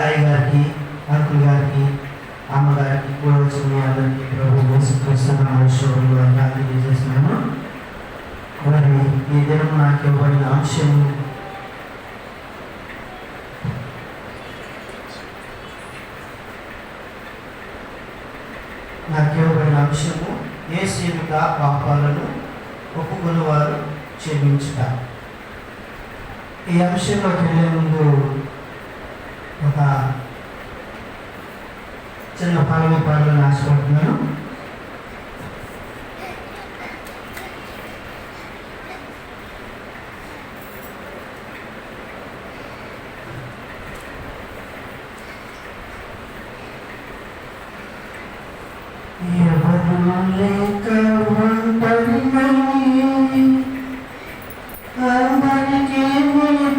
అయ్య గారికి, అంకుల్ గారికి, అమ్మగారికి కూడా వచ్చిన మీ అందరికీ ప్రభు యేసుక్రీస్తునామములో తెలియజేస్తున్నాను. మరి ఈ దినం నాకు ఇవ్వబడిన అంశము యేసు ఎదుట పాపాలను ఒప్పుకునేవారు క్షమించుట. ఈ అంశంలోకి వెళ్ళే ముందు ఒక చిన్న పాటలను ఆశపడుతున్నాను. ఎవరు లేక ఒంటరినై అందరికీ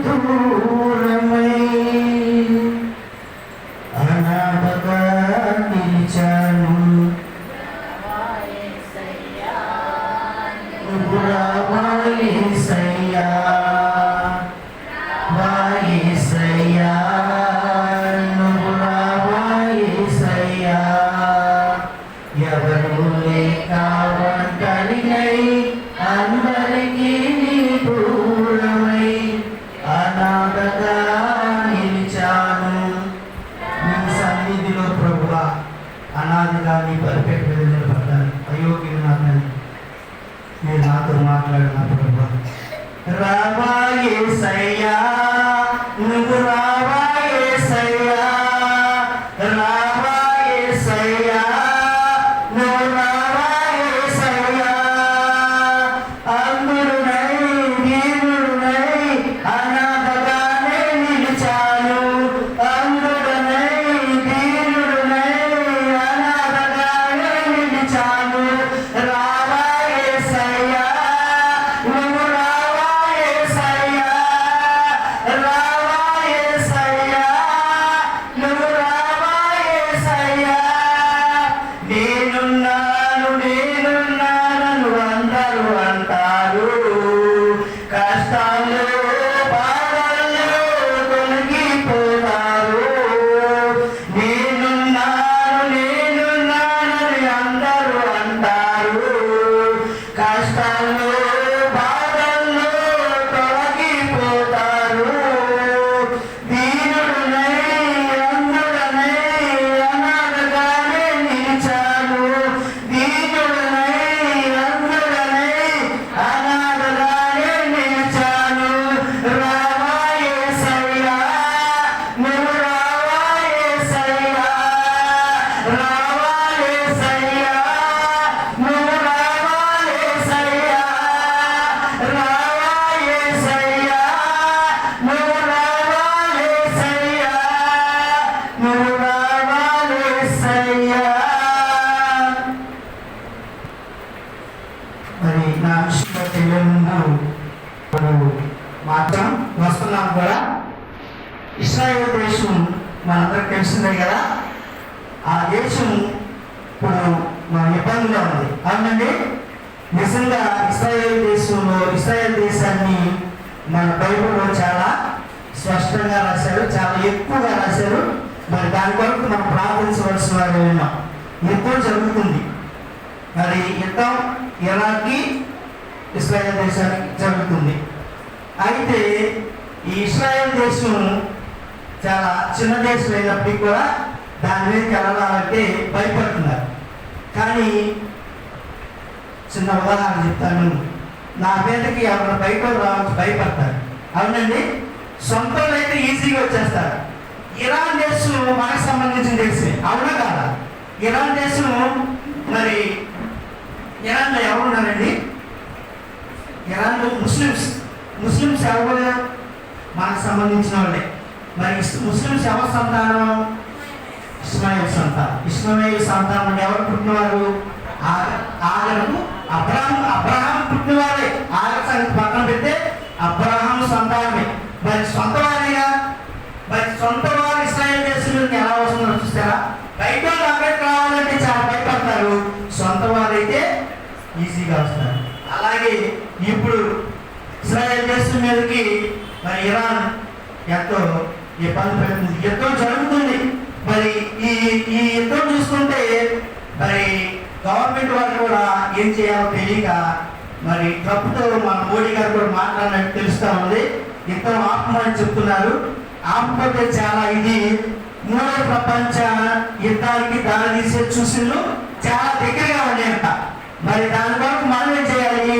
దూరమై అనాథగా నిలిచాను. నువ్వు రావా యేసయ్యా, వా యేసయ్యా, నువ్వు రావా యేసయ్యా. ఎవరు లేక ఒంటరినై అందరికీ దూరమై అనాథగా నిలిచాను. నీ సన్నిధిలో ప్రభువా అనాథగా నీ పరిపెట్టి మీద నిలబడ్డాను. అయోగ్యుడు నాకు మీరు నాతో మాట్లాడిన ప్రభువా. రావా యేసయ్యా, నువ్వు రావా యేసయ్యా, రావా యేసయ్యా, నువ్వు రావా యేసయ్యా. అందుడునై దీనుడునై అనాథగానే నిలిచాను. అందుడునై దీనుడునై అనాథగానే నిలిచాను. రావా యేసయ్యా, నువ్వు రావా యేసయ్యా, రావా యేసయ్యా, నువ్వు రావా యేసయ్యా. నేనున్నాను నేనున్నాను అందరూ అంటారు, కష్టాలు బాధలు తొలగిపోతారు. నేనున్నాను నేనున్నాను అందరూ అంటారు, కష్టాలు బాధలు తొలగిపోతారు. దీనుడునై అందుడనై అనాథగానే నిలిచాను. దీనుడునై అందుడనై అనాథగానే నిలిచాను. రావా యేసయ్యా, నువ్వు రావా యేసయ్యా, రావా యేసయ్యా, నువ్వు రావా యేసయ్యా, రావా యేసయ్యా, నువ్వు రావా యేసయ్యా, నువ్వు రావా యేసయ్యా. మరి నా విషయంలో తెలియ ముందు మనం మాత్రం వస్తున్నాం కూడా. ఇశ్రాయేల్ దేశం మనందరికి తెలిసిందే కదా. ఆ దేశం ఇప్పుడు మన ఇబ్బందిలో ఉంది. అవునండి, నిజంగా ఇశ్రాయేల్ దేశాన్ని మన బైబిల్లో చాలా స్పష్టంగా రాశారు, చాలా ఎక్కువగా రాశారు. మరి దాని కొరకు మనం ప్రార్థించవలసిన వారు ఉన్నాం. యుద్ధం జరుగుతుంది. మరి యుద్ధం ఇరాక్కి ఇశ్రాయేల్ దేశానికి జరుగుతుంది. అయితే ఈ ఇశ్రాయేల్ దేశం చాలా చిన్న దేశం అయినప్పటికీ కూడా దాని మీదకి వెళ్ళాలంటే భయపడుతున్నారు. కానీ చిన్న ఉదాహరణ చెప్తాను. నా మీదకి ఎవరైనా బయట రావచ్చు భయపడతారు. అవునండి, సొంత అయితే ఈజీగా వచ్చేస్తారు. ఇరాన్ దేశం మనకు సంబంధించిన దేశమే, అవునా కాదా? ఇరాన్ దేశం మరి ఇరాన్లో ఎవరున్నారండి? ఇరాన్లో ముస్లిమ్స్ ఎవరు? మనకు సంబంధించిన వాళ్ళే. మరి ముస్లిమ్స్ ఎవరి సంతానం? ఇస్మాయిల్ సంతానం. ఇస్మాయిల్ సంతానం అంటే ఎవరు పుట్టినవారు? ఆగరకు అబ్రహాం పుట్టినవారే. ఆగ సంగతి పక్కన పెడితే అబ్రహాం సంతానమే. మరి సొంత వారేగా. మరి సొంత వారు ఇస్రాయేల్ దేశం మీదకి ఎలా వస్తుందో చూస్తారా? బయట అక్కడికి రావాలంటే చాలా భయపడతారు. సొంత వారైతే ఈజీగా వస్తారు. అలాగే ఇప్పుడు ఇస్రాయేల్ దేశం మీదకి మరి ఇరాన్ ఎంతో ఇబ్బంది పెడుతుంది. యుద్ధం జరుగుతుంది. మరి ఈ ఈ యుద్ధం చూస్తుంటే మరి గవర్నమెంట్ వాళ్ళు కూడా ఏం చేయాలో తెలియక మరి ట్రంప్తో మన మోడీ గారు కూడా మాట్లాడినట్టు తెలుస్తూ ఉంది. యుద్ధం ఆపమని చెప్తున్నారు. ఆపకపోతే చాలా ఇది మూడో ప్రపంచ యుద్ధానికి దారితీసే సూచనలు చాలా దగ్గరగా ఉన్నాయంట. మరి దాని కొరకు మనం ఏం చేయాలి?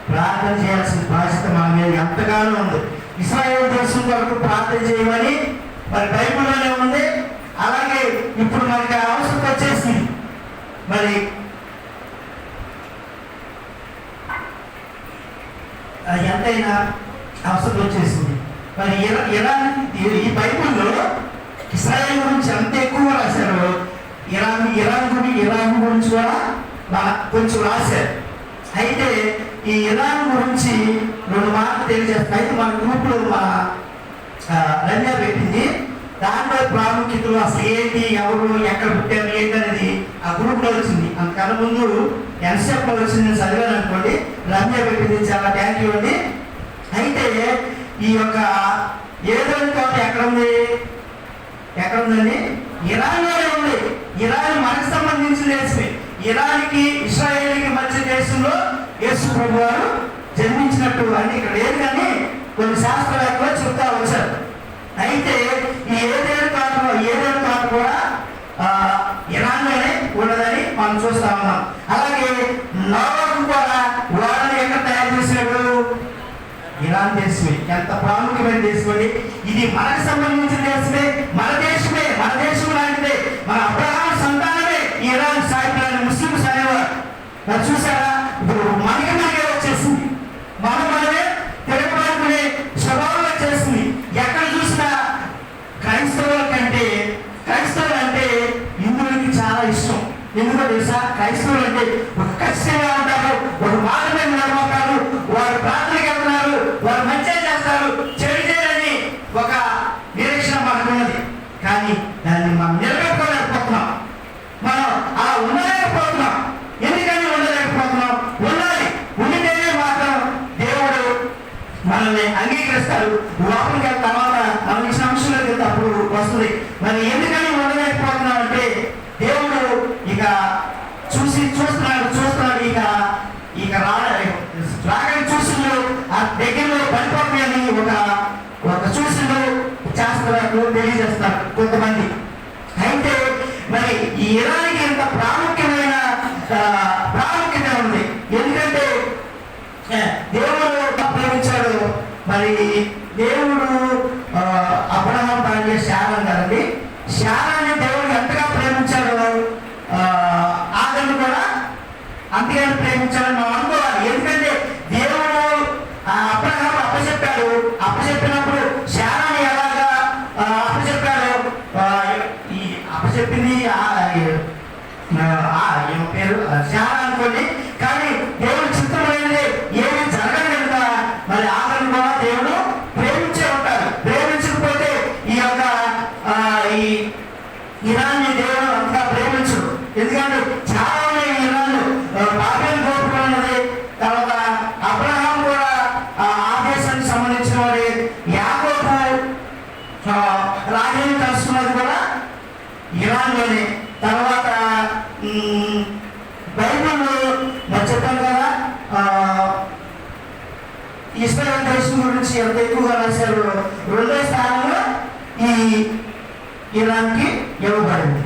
ప్రార్థన చేయాల్సిన బాధ్యత మన మీద ఎంతగానో ఉంది. ఇశ్రాయేలు దేశం కొరకు ప్రార్థన చేయమని మరి బైబిల్లోనే ఉంది. అలాగే ఇప్పుడు మనకి అవసరం వచ్చేసింది. మరి ఎంతైనా అవసరం వచ్చేసింది. మరి ఇరాన్ ఈ బైబిల్లో ఇశ్రాయేల్ గురించి ఎంత ఎక్కువ రాశారు, ఇరాన్ గురించి కూడా కొంచెం రాశారు. అయితే ఈ ఇరాన్ గురించి 2 మాటలు తెలియజేస్తాను. అయితే మన గ్రూప్లో మా రమ్య పెట్టింది. దాంట్లో ప్రాముఖ్యతలు అసలు ఏంటి, ఎవరు ఎక్కడ పుట్టారు ఏంటి అనేది ఆ గ్రూప్లో వచ్చింది. అంతకన్నా ముందు ఎన్సెప్లో వచ్చింది, నేను చదివాను అనుకోండి. రమ్య పెట్టింది, చాలా థ్యాంక్ యూ అండి. అయితే ఈ యొక్క ఏదైనా తోట ఎక్కడ ఉందండి? ఇరాన్లోనే ఉంది. ఇరాన్ మనకు సంబంధించిన దేశమే. ఇరాన్కి ఇశ్రాయేల్కి మధ్య దేశంలో యేసు ప్రభు వారు జన్మించినట్టు అని ఇక్కడ లేదు, కానీ కొన్ని శాస్త్రవేత్తలు చెప్తా వచ్చారు. అయితే ఈ ఏదైనా తోట కూడా ఇరాన్లోనే ఉన్నదని మనం చూస్తా ఉన్నాం. అలాగే నోవాహు కూడా వారిని ఎక్కడ తయారు చేసినట్టు? ఇరాన్ దేశమే. ఎంత ప్రాముఖ్యమైన దేశం అండి ఇది! మనకు సంబంధించిన దేశమే, మన దేశమే, మన దేశం లాంటిదే. మన అబ్రహాం సంతానమే ఇరాన్ సాయిబులని ముస్లింస్ అనేవారు. మరి చూసారా, ఇప్పుడు మనకే వచ్చేసింది. మనమే తిరగబడుకునే స్వభావం వచ్చేసింది. ఎక్కడ చూసినా క్రైస్తవుల కంటే క్రైస్తవులు అంటే హిందువులకి చాలా ఇష్టం. ఎందుకో తెలుసా? క్రైస్తవులు అంటే ఒక ఖచ్చితంగా ఉంటారు, ఒక మాటమే నిలబడతారు, వారు ప్రార్థనకి వెళ్తున్నారు, వారు మంచిగా చేస్తారు, చెడు చేయని ఒక నిరీక్షణ మనకు ఉన్నది. కానీ దాన్ని మనం నిలబెట్టుకోలేకపోతున్నాం. మనం అలా ఉండలేకపోతున్నాం. ఎందుకని ఉండలేకపోతున్నాం? ఉండాలి. ఉండితేనే మాత్రం దేవుడు మనల్ని అంగీకరిస్తారు. లోపలికి వెళ్ళిన తర్వాత మనం ఇచ్చిన అంశంలోకి వెళ్తే అప్పుడు వస్తుంది. మరి ఎందుకని ఉండలేకపోతున్నాం అంటే దేవుడు ఇక చూస్తున్నాడు. ఇక రాగని చూసిండు, ఆ దగ్గరలో పడిపోతాయని ఒక చూసిండు చేస్తున్నారు, తెలియజేస్తారు కొంతమంది. అయితే మరి ఈ ఇరాన్కి ఎంత ప్రాముఖ్యత ఉంది. ఎందుకంటే దేవుడు ప్రేమించాడు. మరి దేవుడు అబ్రహాం భార్య శారా గారండి. శారాని దేవుడు ఎంతగా ప్రేమించాడు, ఆదరణ కూడా అంతగానే ప్రేమించాలని మనం అనుకోవాలి. ఎందుకంటే దేవుడు అబ్రహాం అప్పచెప్పినప్పుడు శారాని ఎలాగా అప్పచెప్పాడు? ఈ అప్పచెప్పింది పేరు శారా అనుకోండి. కానీ దేవుడు చిత్తమైనది ఏమి జరగదు కనుక మరి ఆదరణ కూడా దేవుడు ప్రేమించే ఉంటారు. ప్రేమించకపోతే ఈ యొక్క ఈ ఇరాన్ని దేవుడు అంతగా ప్రేమించడు. ఎందుకంటే చాలా ఇరాన్ బాబేలు గోపురం ఉన్నది. తర్వాత అబ్రహాం కూడా ఆ దేశానికి సంబంధించిన వాడి. యాకోబు రాజుని కలుసుకున్నది కూడా ఇరాన్లోనే. తర్వాత బైబిల్లో చెప్పాను కదా, ఇశ్రాయేల్ దేశం గురించి ఎంత ఎక్కువగా రాశారు. 2వ స్థానంలో ఈ ఇరాన్కి ఇవ్వబడింది.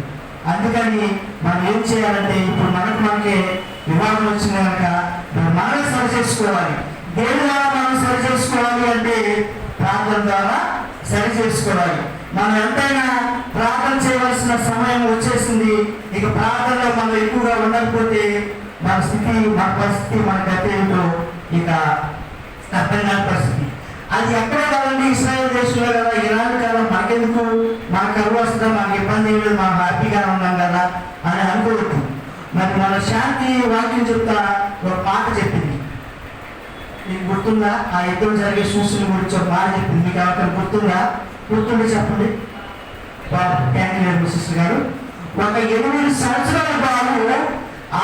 అందుకని మనం ఏం చేయాలంటే ఇప్పుడు మనకే వివాదం వచ్చింది కనుక మనమే సరి చేసుకోవాలి. దేని ద్వారా మనం సరి చేసుకోవాలి అంటే ప్రార్థన ద్వారా సరి చేసుకోవాలి. మనం ఎంతైనా ప్రార్థన చేయవలసిన సమయం వచ్చేసింది. ఇక ప్రార్థనలో మనం ఎక్కువగా ఉండకపోతే మన పరిస్థితి మన గతి ఏమిటో ఇక అర్థం కాని పరిస్థితి. అది ఎక్కడ కాదండి? ఇశ్రాయేల్ దేశంలో కదా, ఇరాన్ కదా, మనకెందుకు, మనకు కరువు వస్తుందా, మనకి ఇబ్బంది ఏమి లేదు, మనం హ్యాపీగా ఉన్నాం కదా అని అనుకోవద్దు. మరి మన శాంతి వాక్యం చెప్తా ఒక మాట చెప్పింది. మీకు గుర్తుందా? ఆ యుద్ధం జరిగే సూచనల గురించి ఒక మాట చెప్పింది. మీకు ఎవరికైనా గుర్తుండే చెప్పండి. థ్యాంక్ యూ సిస్టర్ గారు. ఒక 8 సంవత్సరాల బాబు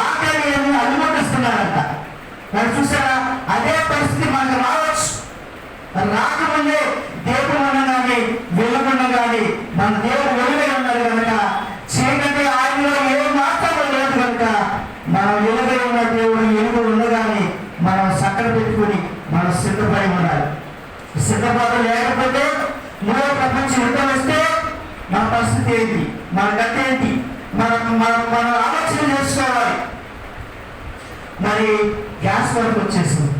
ఆకలి అనుమతిస్తున్నారంట. మరి చూసారా, అదే పరిస్థితి మనకు రావచ్చు. రాకముందే దేవుడు మనల్ని మన దేవుడు వెలుగై ఉన్నారు కనుక చీకటి ఆయనలో ఏ మాత్రం లేదు కనుక మనం వెలుగై ఉన్న దేవుడు వెలుగు ఉండగానే మనం సక్కన పెట్టుకుని మనం సిద్ధపడి ఉండాలి. సిద్ధపాటు లేకపోతే మూడో ప్రపంచ యుద్ధం వస్తే మన పరిస్థితి ఏంటి, మన గతి ఏంటి, మనం ఆలోచన చేసుకోవాలి. మరి గ్యాస్ వరకు వచ్చేసింది.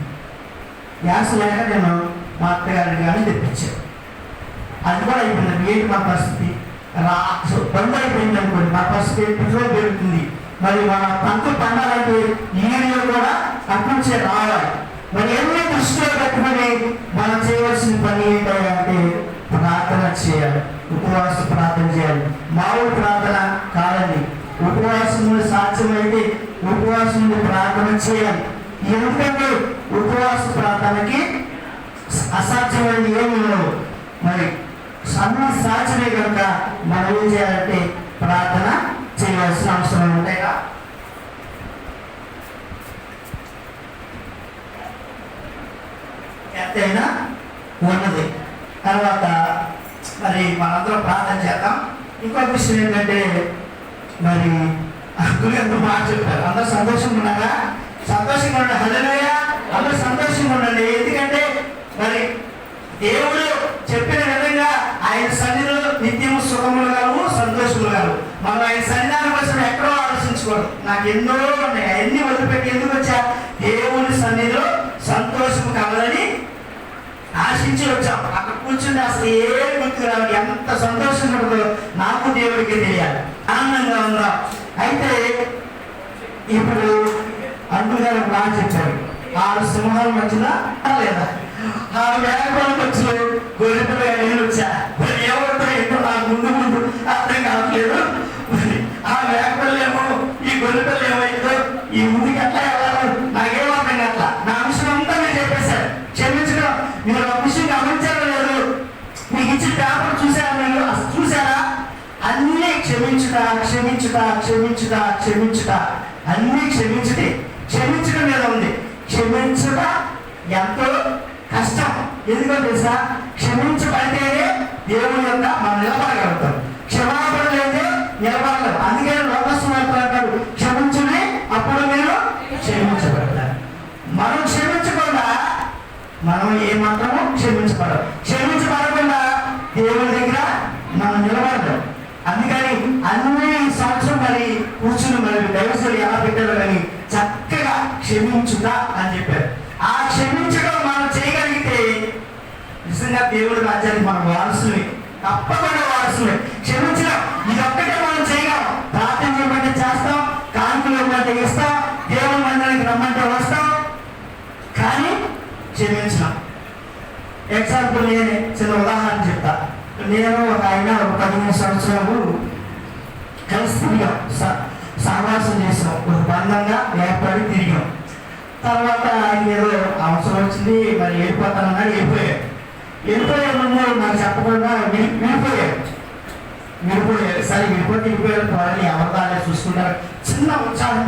గ్యాస్ లేక నేను మా అత్తగారిని కానీ తెప్పించాను. అది కూడా అయిపోయింది. ఏంటి మా పరిస్థితి? బంద్ అయిపోయింది అనుకోండి, మా పరిస్థితి పెట్రోల్ పెరుగుతుంది. మరి మన పంటలు పండాలంటే యూరియా కూడా అక్కడి రావాలి. మరి ఎన్ని దృష్టిలో పెట్టుకుని మనం చేయవలసిన పని ఏంటంటే ప్రార్థన చేయాలి, ఉపవాస ప్రార్థన చేయాలి. మామూలు ప్రార్థన కాదండి. ఉపవాసం సాధ్యమైతే ఉపవాసం ప్రార్థన చేయాలి. ఎందుకంటే ఉపవాస ప్రార్థనకి అసాధ్యమైనది ఏమి ఉండవు. మరి అన్ని సాధ్యమే కనుక మనం ఏం చేయాలంటే ప్రార్థన చేయవలసిన అవసరం ఉంటాయిగా. ఎంతైనా ఉన్నది. తర్వాత మరి మనందరం ప్రార్థన చేద్దాం. ఇంకొక విషయం ఏంటంటే మరి ఎంతో మాట చెప్పారు. అందరూ సంతోషంగా ఉన్నారా? సంతోషంగా ఉండండి. హల్లెలూయా. అందరూ సంతోషంగా ఉండండి. ఎందుకంటే మరి దేవుడు చెప్పిన విధంగా ఆయన సన్నిధిలో నిత్యము సుఖములు గాను సంతోషములు గాను. మనం ఆయన సన్నిధానం కోసం ఎక్కడో ఆలోచించకూడదు. నాకు ఎన్నో ఉన్నాయి, అవన్నీ వదిలిపెట్టి ఎందుకు వచ్చా? దేవుని సన్నిధిలో సంతోషము కలదని ఆశించి వచ్చాం. అక్కడ కూర్చుంటే అసలు ఏం గుర్తుకు రావాలి. ఎంత సంతోషంగా ఉంటుందో నాకు దేవుడికి తెలియాలి. ఆనందంగా ఉందా? అయితే ఇప్పుడు అంకుల్ గారు బాగా చెప్పారు. 6 సింహాల మధ్యలో లేదా 6 వేగపాల మధ్యలో గొర్రెపిల్ల నేను వచ్చా. మరి ఎవరితో ఏంటో నాకు ముందు అర్థం కావట్లేదు. ఆ వేగపిల్లేమో ఈ గొర్రెపిల్ల ఏమైందో ఈ ముందుకి ఎట్లా వెళ్ళాలి నాకేం అర్థం కావట్లా. నా విషయం అంతా మీరు చెప్పేశారు. క్షమించడం మీరు ఒక విషయం గమనించారో లేదు? మీకు ఇచ్చిన పేపర్ చూసారా? మీరు చూసారా? అన్నీ క్షమించుట క్షమించుట క్షమించుట క్షమించుట అన్నీ క్షమించుటే. క్షమించడం మీద ఉంది. క్షమించుట ఎంతో కష్టం. ఎందుకో తెలుసా? క్షమించబడితేనే దేవుని యొక్క మనం నిలబడగలుగుతాం. క్షమాపణ అయితే నిలబడగలం. అందుకని లోకస్వార్థులు క్షమించునే అప్పుడు మీరు క్షమించబడతారు. మనం క్షమించకుండా మనం ఏమాత్రము క్షమించబడం. క్షమించబడకుండా దేవుని దగ్గర మనం నిలబడతాం. అందుకని అన్ని సంవత్సరం మరి కూర్చుని మరి దైవశులు ఎలా పెట్టారో కానీ చక్కగా క్షమించుట అని చెప్పారు. ఆ క్షమించడం మనం చేయగలిగితే నిజంగా దేవుడి రాజ్యానికి మనం వారసులే, తప్పకుండా వారసులే. క్షమించడం ఇదొక్కటే మనం చేయగలం. ప్రార్థన చేయమంటే చేస్తాం, కానుకలు ఇవ్వమంటే ఇస్తాం, దేవుడి మందిరానికి రమ్మంటే వస్తాం, కానీ క్షమించడం. ఎగ్జాంపుల్ నేను చిన్న ఉదాహరణ చెప్తా. నేను ఒక ఆయన 15 సంవత్సరాలు కలిసి తిరిగాం, సహవాసం చేసాం, ఒక బంధంగా ఏర్పడి తిరిగాం. తర్వాత ఆయన ఏదో అవసరం వచ్చింది, మరి వెళ్ళిపోతానన్నాడు. వెళ్ళిపోయే ముందు నాకు చెప్పకుండా విడిపోయాడు. సరే వెళ్ళిపోయారు. త్వరగా ఎవరి దాన్ని చూసుకుంటారు. చిన్న ఉత్సాహం,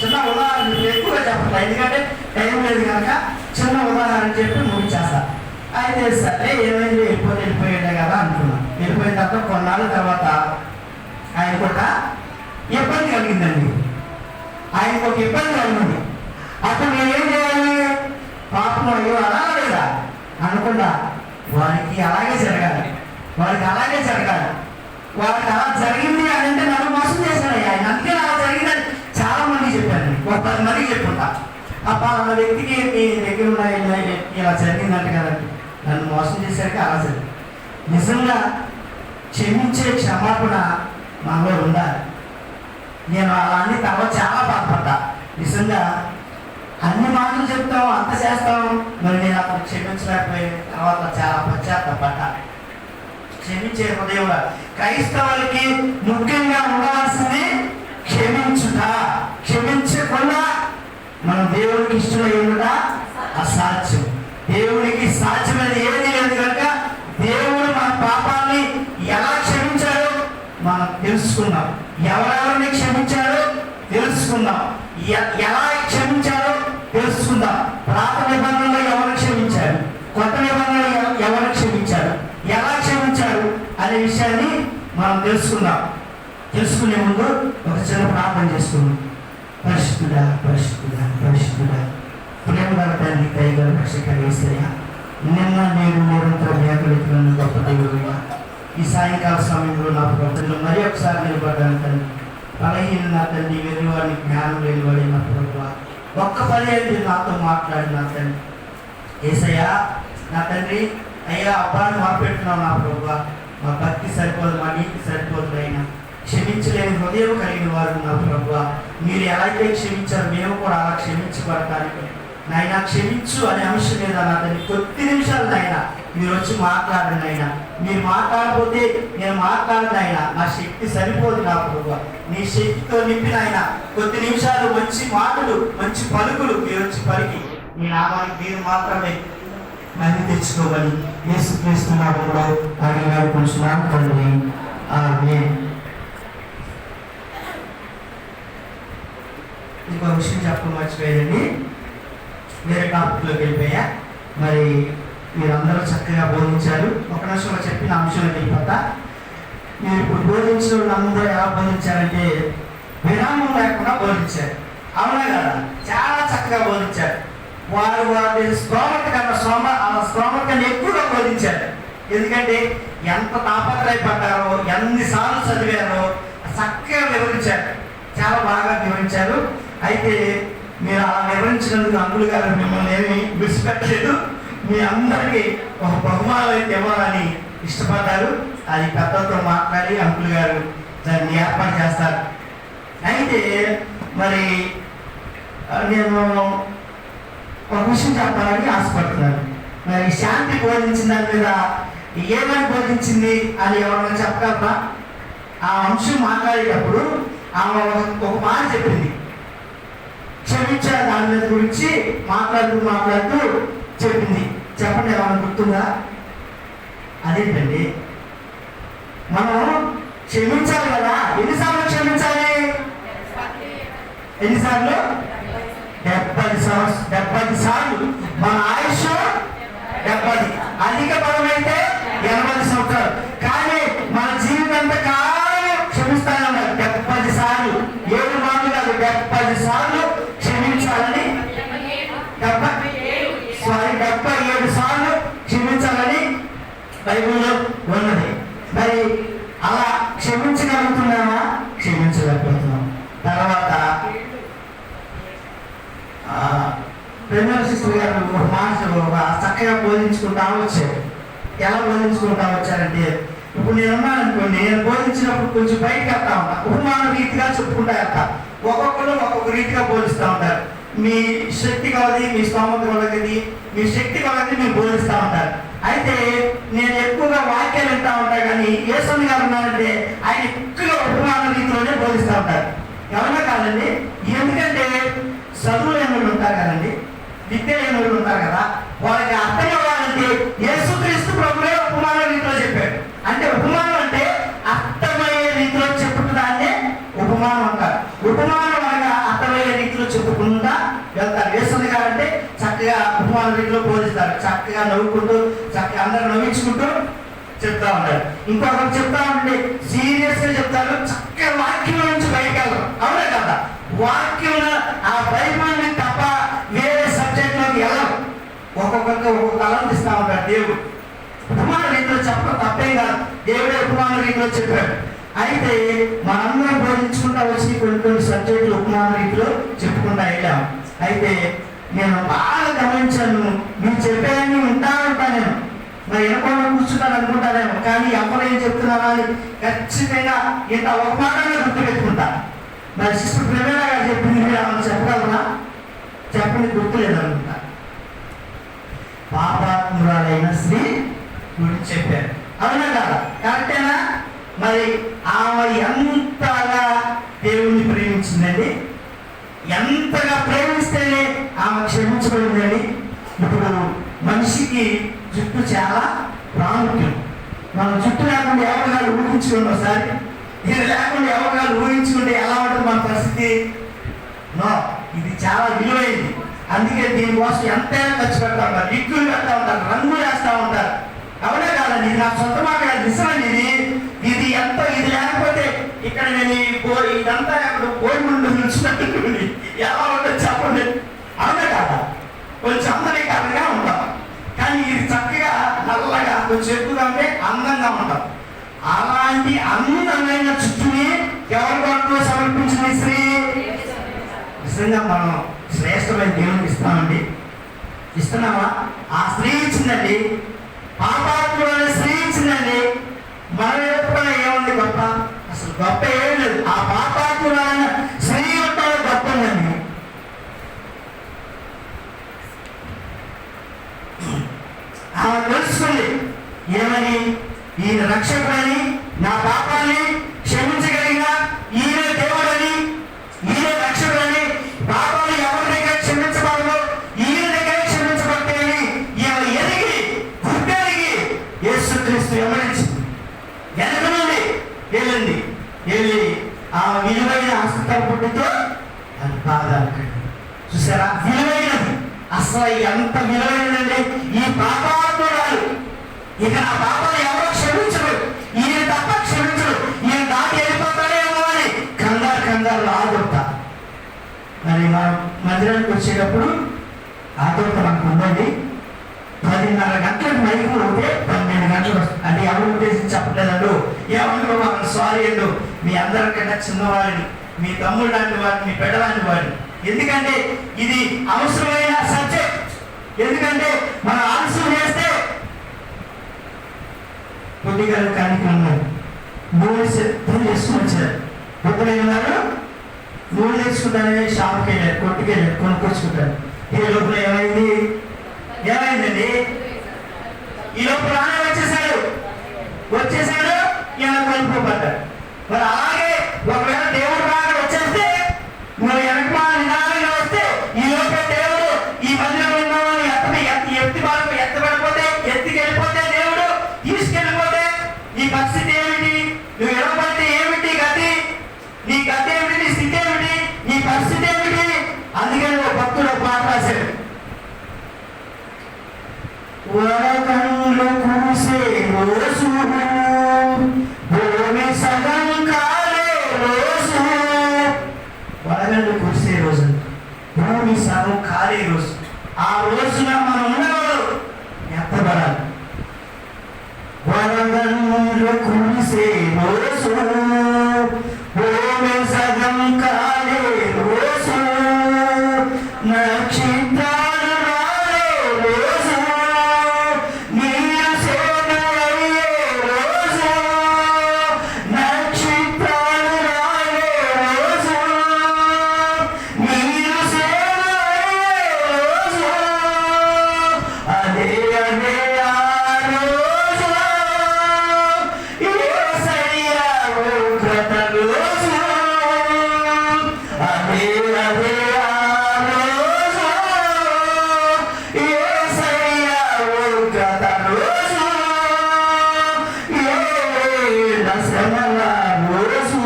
చిన్న ఉదాహరణ ఎక్కువగా చెప్పట్లేదు, ఎందుకంటే టైం లేదు కనుక చిన్న ఉదాహరణ చెప్పి ముగించేస్తా. అయితే సరే ఏమైంది, వెళ్ళిపోయాడే కదా అనుకున్నాం. వెళ్ళిపోయిన తర్వాత కొన్నాళ్ళ తర్వాత ఆయనకు ఒక ఇబ్బంది కలిగిందండి. ఆయనకు ఒక ఇబ్బంది కలిగింది. అప్పుడు నేనేం చేయాలి? పాపం అయ్యో అలా లేదా అనుకున్నా. వారికి అలాగే జరగాలి, వారికి అలాగే జరగాలి. వారికి అలా జరిగింది అని అంటే నన్ను మోసం చేశాడు ఆయన. అందుకే అలా జరిగిందని చాలా మంది చెప్పాను. ఒక 10 మందికి చెప్పుకుంటా. ఆ పలానా వ్యక్తికి మీ దగ్గర ఉన్న ఇలా జరిగిందంట కదండి, నన్ను మోసం చేశాక అలా జరిగింది. నిజంగా క్షమించే క్షమాపణ మనలో ఉండాలి. నేను అలా అన్ని తర్వాత చాలా బాధపడ్డా. నిజంగా అన్ని మాటలు చెప్తాం, అంత చేస్తాం, మరి నేను అప్పుడు క్షమించలేకపోయిన తర్వాత చాలా పశ్చాత్తాపడ్డా. క్షమించే హృదయం క్రైస్తవులకి ముఖ్యంగా ఉండవలసింది క్షమించుట. క్షమించకుండా మనం దేవుడికి ఇష్టమై ఉండట అసాధ్యం. దేవుడికి సాధ్యమైనది ఏది లేదు కనుక దేవుడు మన పాపాన్ని ఎలా క్షమించాడో మనం తెలుసుకున్నాం. ఎవరెవరిని క్షమించాడో తెలుసుకుందాం. ఎలా క్షమించాడో తెలుసుకుందాం. పాత నిబంధనలో ఎవరు క్షమించాడు, కొత్త నిబంధనలో ఎవరు క్షమించాడు, ఎలా క్షమించాడు అనే అనే విషయాన్ని మనం తెలుసుకుందాం. తెలుసుకునే ముందు ఒక చిన్న ప్రార్థన చేసుకుందాం. పరిశుద్ధుడా పరిశుద్ధుడా పరిశుద్ధుడా ప్రేమగల తండ్రి, దయగల రక్షకుడా యేసయ్యా, నిన్న నేను నిరంతరం ఏకలితులను గొప్ప దేవుడుగా ఈ సాయంకాల సమయంలో నా ప్రభుత్వంలో మరి ఒకసారి నిలబడ్డాను తండ్రి. బలహీన నా తండ్రి, వెలువాడిని జ్ఞానం వెలువడి నా ప్రభు ఒక్క పని అయితే నాతో మాట్లాడిన తండ్రి యేసయ్యా. నా తండ్రి అయ్యా, అబ్బాయిని మాట్లాడుతున్నావు నా ప్రభు. మా భక్తి సరిపోదు, మా నీతి సరిపోదు అయినా క్షమించలేని హృదయం కలిగిన వారు నా ప్రభు. మీరు ఎలా అయితే క్షమించారు మేము కూడా అలా క్షమించబడటానికి నాయన క్షమించు అనే అంశం మీద నా తండ్రి కొద్ది నిమిషాలు నాయన మీరు వచ్చి మాట్లాడండి అయినా. మీరు మాట్లాడకపోతే నేను మాట్లాడను అయినా, నా శక్తి సరిపోదు నా ప్రభు. నీ శక్తితో నింపిన ఆయన కొద్ది నిమిషాలు మంచి మాటలు మంచి పలుకులు మీరు వచ్చి పలికి మీ నామానికి మీరు మాత్రమే మళ్ళీ తెచ్చుకోమని యేసుక్రీస్తు నామములో అడిగి వేడుకుంటున్నాను తండ్రి. ఆమేన్. ఇంకో విషయం చెప్పడం మర్చిపోయారండి, వేరే టాపిక్లోకి వెళ్ళిపోయా. మరి మీరందరూ చక్కగా బోధించారు. ఒక నిమిషంలో చెప్పిన అంశంలోకి వెళ్ళిపోతా. మీరు ఇప్పుడు బోధించిన వాళ్ళందరూ ఎలా బోధించారంటే విరామం లేకుండా బోధించారు. అవునా కదా? చాలా చక్కగా బోధించారు. వారు వారి స్తోమత కన్నా ఎక్కువగా బోధించారు. ఎందుకంటే ఎంత తాపత్రయపడ్డారో, ఎన్నిసార్లు చదివారో చక్కగా వివరించారు. చాలా బాగా వివరించారు. అయితే మీరు అలా వివరించినందుకు అంకుల్ గారు మిమ్మల్ని ఏమి విడిచిపెట్టలేదు. మీ అందరికీ ఒక బహుమానం అయితే ఇవ్వాలని ఇష్టపడ్డారు. అది పెద్దలతో మాట్లాడి అంకుల్ గారు దాన్ని ఏర్పాటు చేస్తారు. అయితే మరి నేను ఒక విషయం చెప్పాలని ఆశపడుతున్నాను. మరి శాంతి బోధించిన దాని మీద ఏమని బోధించింది అని ఎవరైనా చెప్పగలరా? ఆ అంశం మాట్లాడేటప్పుడు ఆమె ఒక మాట చెప్పింది, క్షమించే దాని మీద గురించి మాట్లాడుతూ చెప్పింది. చెప్పండి, ఏమైనా గుర్తుందా? అదేంటండి, మనం క్షమించాలి కదా. ఎన్నిసార్లు క్షమించాలి? ఎన్నిసార్లు? 70 సార్లు. మన ఆయుష్ 70, అధిక బలం అయితే 80 సంవత్సరాలు. కానీ మన జీవితం కాలం క్షమిస్తానే ఉన్నారు. 70 సార్లు, 7 మార్లు కాదు, 70 సార్లు క్షమించాలని, 77 సార్లు క్షమించాలని బైబిల్లో ఉన్నది. మరి అలా క్షమించగలుగుతున్నామా? క్షమించలేకపోతున్నాం. తర్వాత ప్రేమల సిస్టర్ గారు ఒక మాట చక్కగా బోధించుకుంటా వచ్చారు. ఎలా బోధించుకుంటా వచ్చారంటే, ఇప్పుడు నేను ఉన్నాను అనుకోండి, నేను బోధించినప్పుడు కొంచెం బయటకు వెళ్తా ఉంటా, ఉపమాన రీతిగా చెప్పుకుంటా వెళ్తా. ఒక్కొక్కరు ఒక్కొక్క రీతిగా బోధిస్తూ ఉంటారు. మీ శక్తి కలది, మీ స్తోమత కలగది, మీ శక్తి కలగది మీరు బోధిస్తూ ఉంటారు. అయితే నేను ఎక్కువగా వాక్యాలు వింటా ఉంటా, కానీ యేసన్ గారు ఉన్నారంటే ఆయన ఎక్కువగా ఉపమాన రీతిలోనే బోధిస్తూ ఉంటారు. ఎవరైనా కాదండి, ఎందుకంటే చదువు లేని వాళ్ళు ఉంటారు కదండి, విద్య లేని వాళ్ళు ఉంటారు కదా, వాళ్ళకి అర్థం అవ్వాలంటే యేసుక్రీస్తు ప్రభువే ఉపమాన రీతిలో చెప్పాడు. అంటే ఉపమానం అంటే అర్థమయ్యే రీతిలో చెప్పుకుందాన్నే ఉపమానం అంటారు. ఉపమానం అనగా అర్థమయ్యే రీతిలో చెప్పుకుంటా వెళ్తారు. యేసన్ గారు అంటే చక్కగా ఉపమాన రీతిలో బోధిస్తారు. చక్కగా నవ్వుకుంటూ, చక్కగా అందరూ నవ్వించుకుంటూ చెప్తా ఉంటారు. ఇంకొకరు చెప్తా ఉంటే సీరియస్ గా చెప్తారు. చక్కగా వాక్యం నుంచి బయటకు వెళ్తారు. అవునా కదా? వాక్యం ఆ బైబిల్ని తప్ప వేరే సబ్జెక్ట్ లోకి వెళ్ళరు. ఒక్కొక్కరికి ఒక్కొక్క తలం ఇస్తా ఉంటాడు దేవుడు. ఉపమాన రీతిలో చెప్పడం తప్పేం కాదు, దేవుడే ఉపమాన రీతిలో చెప్పాడు. అయితే మనందరం బోధించుకుంటా వచ్చి కొన్ని సబ్జెక్టులు ఉపమాన రీతిలో చెప్పుకుంటా వెళ్ళాం. అయితే నేను బాగా గమనించాను, మీరు చెప్పేదాన్ని ఉంటా నేను మరి ఎనకుండా కూర్చున్నాను అనుకుంటానేమో, కానీ ఎవరు ఏం చెప్తున్నారా అని ఖచ్చితంగా ఇంత ఒక మాటనే గుర్తుపెట్టుకుంటా. మరి సిస్టర్ ప్రేమేణ గారు చెప్పింది మీరు ఏమన్నా చెప్పగలరా? చెప్పండి, గుర్తులేదనుకుంటా. పాపాత్మురాలైన స్త్రీ గురించి చెప్పారు. అవునా కదా? కరెక్టేనా? మరి ఆమె ఎంతగా దేవుణ్ణి ప్రేమించిందండి, ఎంతగా ప్రేమిస్తేనే ఆమె క్షమించబడిందండి. ఇప్పుడు మనిషికి జుట్టు చాలా ప్రాముఖ్యం. మనం జుట్టు లేకుండా ఎవరికాలు ఊహించుకోండి ఒకసారి. ఇది లేకుండా ఎవరికాలు ఊహించుకుంటే ఎలా ఉంటుంది మన పరిస్థితి? నో, ఇది చాలా విలువైంది. అందుకే దీనికోసం ఎంతైనా ఖర్చు పెడతా ఉంటారు, లిక్విడ్ పెడతా ఉంటారు, రంగులు వేస్తూ ఉంటారు. అవునే కాదండి, ఇది నా సొంత మాట కాదు, నిజమండి. ఇది ఇదంతా కోడి ముందు నిలిచినట్టుంది. ఎలా ఉంటుంది చెప్పండి, అవునా కాదా? కొంచెం అందరికరంగా ఉంటాం, కానీ ఇది చక్కగా నల్లగా కొంచెం ఎక్కువగా ఉంటే అందంగా ఉంటాం. అలాంటి అందమైన చుట్టూని ఎవరి కొరకు సమర్పించింది స్త్రీ? నిజంగా మనం శ్రేష్టమైన దేవునికి ఇస్తామండి, ఇస్తున్నామా? ఆ స్త్రీ ఇచ్చిందండి, పాపాత్ముడైన స్త్రీ ఇచ్చిందండి. మనం ఎప్పుడైనా ఏముంది గొప్ప? అసలు గొప్ప ఏం లేదు. ఆ పాపాత్ముడైన స్త్రీ యొక్క గొప్ప ఉందండి. ఆమె తెలుసుకుంది ఏమని, ఈయన రక్షకుడని, నా పాపాన్ని క్షమించగలిగిన ఈయన దేవుడని, ఈయన రక్షకుడని, పాపాలు ఎవరి దగ్గర క్షమించబడదు ఈయన దగ్గర క్షమించబడతాయని ఈమె ఎదిగి గుర్తెరిగి యేసుక్రీస్తు వెంబడించింది. వెనక నుండి వెళ్ళి ఆ విలువైన హస్తపుట్టుతో అది పాదాలు కట్టి, చూసారా విలువైనది. అసలు ఎంత విలువైనదండి ఈ పాపాత్మురాలు. ఇక నా పాపాలు ఎవరో క్షమించరు, ఈయన తప్ప క్షమించరు, ఈయన దాటి వెళ్ళిపోతాడేమో అని కంగారు ఆదుర్త. మరి మనం మందిరానికి వచ్చేటప్పుడు ఆదుర్త మనకు ఉందండి. 10:30 గంటలకు మైకు ఉంటే 12 గంటలు అంటే ఎవరు ఉద్దేశించి చెప్పలేదండు, ఏమనుకోవాలి, సారీ అండు, మీ అందరికన్నా చిన్నవాడిని, మీ తమ్ముడు లాంటి వాడిని, మీ బిడ్డ లాంటి వాడిని. ఎందుకంటే ఇది అవసరమైన సబ్జెక్ట్. ఎందుకంటే మనం ఆలస్యం చేస్తే కొద్దిగా కార్యక్రమం నూనె చేసుకుని వచ్చారు. కొద్దిగా ఉన్నారు, నూనె తెచ్చుకుంటారని షాప్కి వెళ్ళారు, కొట్టుకు వెళ్ళారు, కొనుక్కొచ్చుకుంటారు. ఈ లోపల ఏమైందండి, ఈ లోపల రానే వచ్చేసాడు ఇలా కొనుక్కోబడ్డాడు. మరి అలాగే ఒకవేళ దేవుడు రాగా వచ్చేస్తే నువ్వు వెనక నిదానంగా వస్తే ఈ లోపల దేవుడు ఈ మందిరం ఉన్నామని ఎత్తబడిపోతే ఎత్తికెళ్ళిపోతే దేవుడు తీసుకెళ్ళిపోతే నీ పరిస్థితి ఏమిటి? నువ్వు ఎడబడితే ఏమిటి గతి? నీ గతి ఏమిటి? నీ స్థితి ఏమిటి? నీ పరిస్థితి ఏమిటి? అందుకని ఒక భక్తుడు ఒక మాట రాశాడు, వడగండ్లు కురిసే రోజు భూమి సగం కాలే రోజు. వడగండ్లు కురిసే రోజు, భూమి సగం కాలే రోజు. ఆ రోజున మనం ఉండేవాడు ఎత్తబడాలి. వడగండ్లు కురిసే రోజు భూమి సగం కాలే రోజు, నక్షత్రాలు రాలే రోజు, నీరు సేనయ్యే రోజు, నక్షత్రాలు రాలే రోజు, నీరు సేనయ్యే రోజు, అదే ఆ రోజు యేసయ్య ఉగ్రత రోజు, అదే ఆ రోజు యేసయ్య ఉగ్రత రోజు, ఏల శ్రమల రోజు,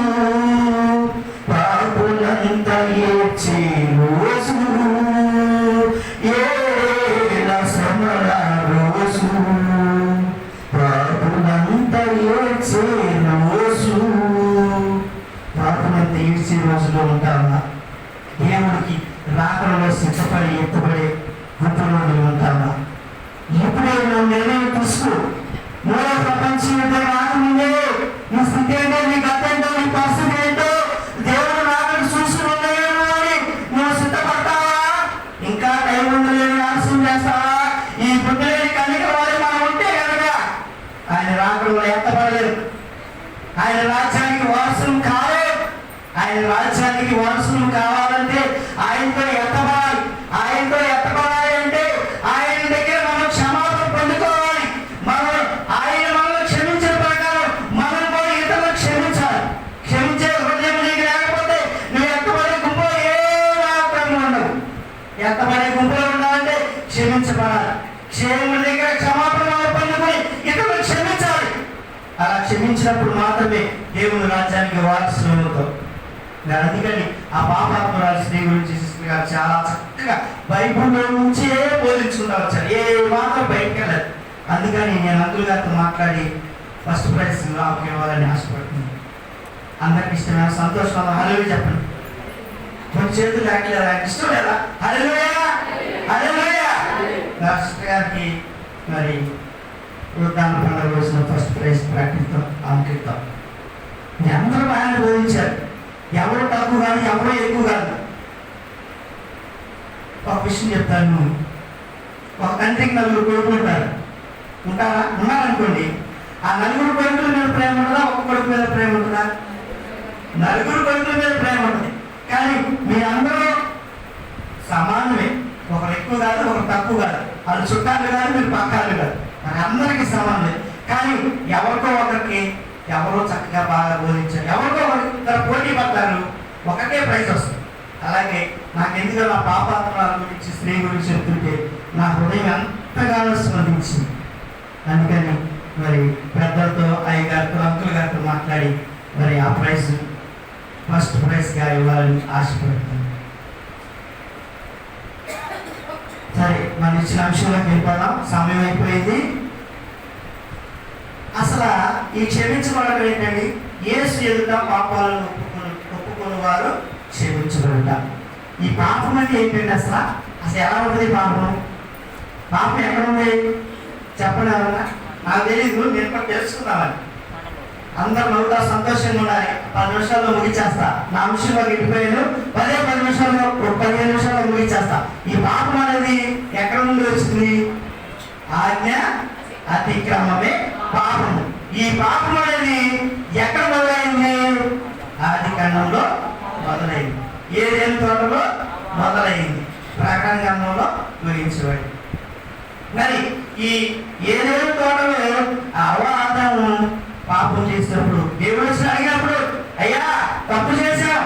పాపులంతా ఏడ్చే రోజు, ఏల శ్రమల రోజు, పాపులంతా ఏడ్చే రోజు. పాపులంతా ఏడ్చే రోజులో ఉంటామా? దేవుడికి రాకడలో శిక్షపడి ఎత్తుపడే గుంపులో ఉంటామా? ఎప్పుడే నువ్వు నిర్ణయం తీసుకో. మూడో ప్రపంచం యుద్ధం రాకముందే నీ స్థితి ఏంటో, నీ గత ఏంటో, నీ పరిస్థితి ఏంటో దేవుడు రాకడ చూసి ఉన్నాయేమో అని నువ్వు సిద్ధపడతావా? ఇంకా టైం ఉందని ఆలస్యం చేస్తావా? ఈ బుద్ధి లేని కన్నిక వారి మనం ఉంటే కనుక ఆయన రాకడలో ఎత్తపడలేదు. ఆయన రాజ్యానికి వారసులు కాలేదు. ఆయన రాజ్యానికి వారసులు కావాలంటే ఆయనతో ఎత్తబడాలి. ఆయనతో ఎత్తబడాలి అంటే ఆయన దగ్గర మనం క్షమాపణ పొందుకోవాలి. మనం ఆయన మనల్ని క్షమించిన ప్రకారం మనం కూడా ఇతరులను క్షమించాలి. క్షమించే హృదయం నీకు లేకపోతే నువ్వు ఎత్తబడే గుంపులో ఏ మాత్రం ఉండవు. ఎత్తబడే గుంపులో ఉండాలంటే క్షమించబడాలి. క్షేముడి దగ్గర క్షమాపణ పొందుకొని ఇతరులను క్షమించాలి. అలా క్షమించినప్పుడు మాత్రమే దేవుని రాజ్యానికి వారసులు అవుతాం. అందుకని ఆ పాపాత్మరాలు స్త్రీ గురించి సిస్టర్ గారు చాలా చక్కగా బైబిల్లో నుంచే బోధించుకుంటూ వచ్చారు. ఏ మాత్రం బయటకు వెళ్ళదు. అందుకని నేను అంకుల్ గారితో మాట్లాడి ఫస్ట్ ప్రైజ్ నాకు ఇవ్వాలని ఆశపడుతున్నాను. అందరికి ఇష్టమైన సంతోషం హల్లెలూయా చెప్పండి. కొన్ని చేతులు లేకలేదా? ఆయనకి ఇష్టం లేదా? హల్లెలూయా హల్లెలూయా. రాష్ట్ర గారికి మరి ఉద్దాన పండుగ రోజున ఫస్ట్ ప్రైజ్ ప్రకటిస్తాం అంకితం. అందరూ ఆయన బోధించారు. ఎవరు తక్కువ కాదు, ఎవరో ఎక్కువ కాదు. ఒక విషయం చెప్తాను. ఒక తండ్రికి 4 కొడుకులు ఉంటారా? ఉన్నారనుకోండి. ఆ 4 కొడుకుల మీద ప్రేమ ఉంటుందా? ఒక కొడుకు మీద ప్రేమ ఉంటుందా? 4 కొడుకుల మీద ప్రేమ ఉంటుంది. కానీ మీరందరూ సమానమే. ఒకరు ఎక్కువ కాదు, ఒకరు తక్కువ కాదు. వాళ్ళు చుట్టాలు కాదు, మీరు పక్కాలు కాదు. మరి అందరికీ సమానమే. కానీ ఎవరికో ఒకరికి ఎవరో చక్కగా బాగా బోధించారు. ఎవరికో ఇద్దరు పోటీ పడతారు, ఒకటే ప్రైజ్ వస్తుంది. అలాగే నాకెందుకు నా పాపాత్మల గురించి, స్త్రీ గురించి చెప్తుంటే నా హృదయం ఎంతగానో స్పందించింది. అందుకని మరి పెద్దలతో, అయ్యగారితో, అంకుల్ గారితో మాట్లాడి మరి ఆ ప్రైజ్ ఫస్ట్ ప్రైజ్గా ఇవ్వాలని ఆశపడుతుంది. సరే, మన ఇచ్చిన అంశంలోకి వెళ్ళిపోదాం. సమయం అయిపోయింది. అసలు ఈ క్షమించబడటం ఏంటండి? యేసు ఎదుట పాపాలను ఒప్పుకుని వారు క్షమించబడట. ఈ పాపం అంటే ఏంటండి? అసలు ఎలా ఉంటుంది పాపం? పాపం ఎక్కడ ఉంది చెప్పండి ఎవరన్నా? నాకు తెలీదు, నేను కూడా తెలుసుకుందామని. అందరు నవ్వుతా సంతోషంగా ఉండాలి. 10 నిమిషాల్లో ముగిచేస్తా. నా అంశంలో వెళ్ళిపోయాను. 10 నిమిషాల్లో 15 నిమిషాల్లో ముగిచేస్తా. ఈ పాపం అనేది ఎక్కడ నుండి వచ్చింది? ఆజ్ఞ అతిక్రమమే పాపము. ఈ పాపం అనేది ఎక్కడ మొదలైంది? ఆది కాండంలో మొదలైంది. ఏదైనా తోటలో మొదలైంది, ప్రకటన గ్రంథంలో ముగించబడింది. మరి ఈ ఏదైనా తోటలో అవాదము పాపం చేసినప్పుడు దేవుడు అడిగినప్పుడు, అయ్యా తప్పు చేశాం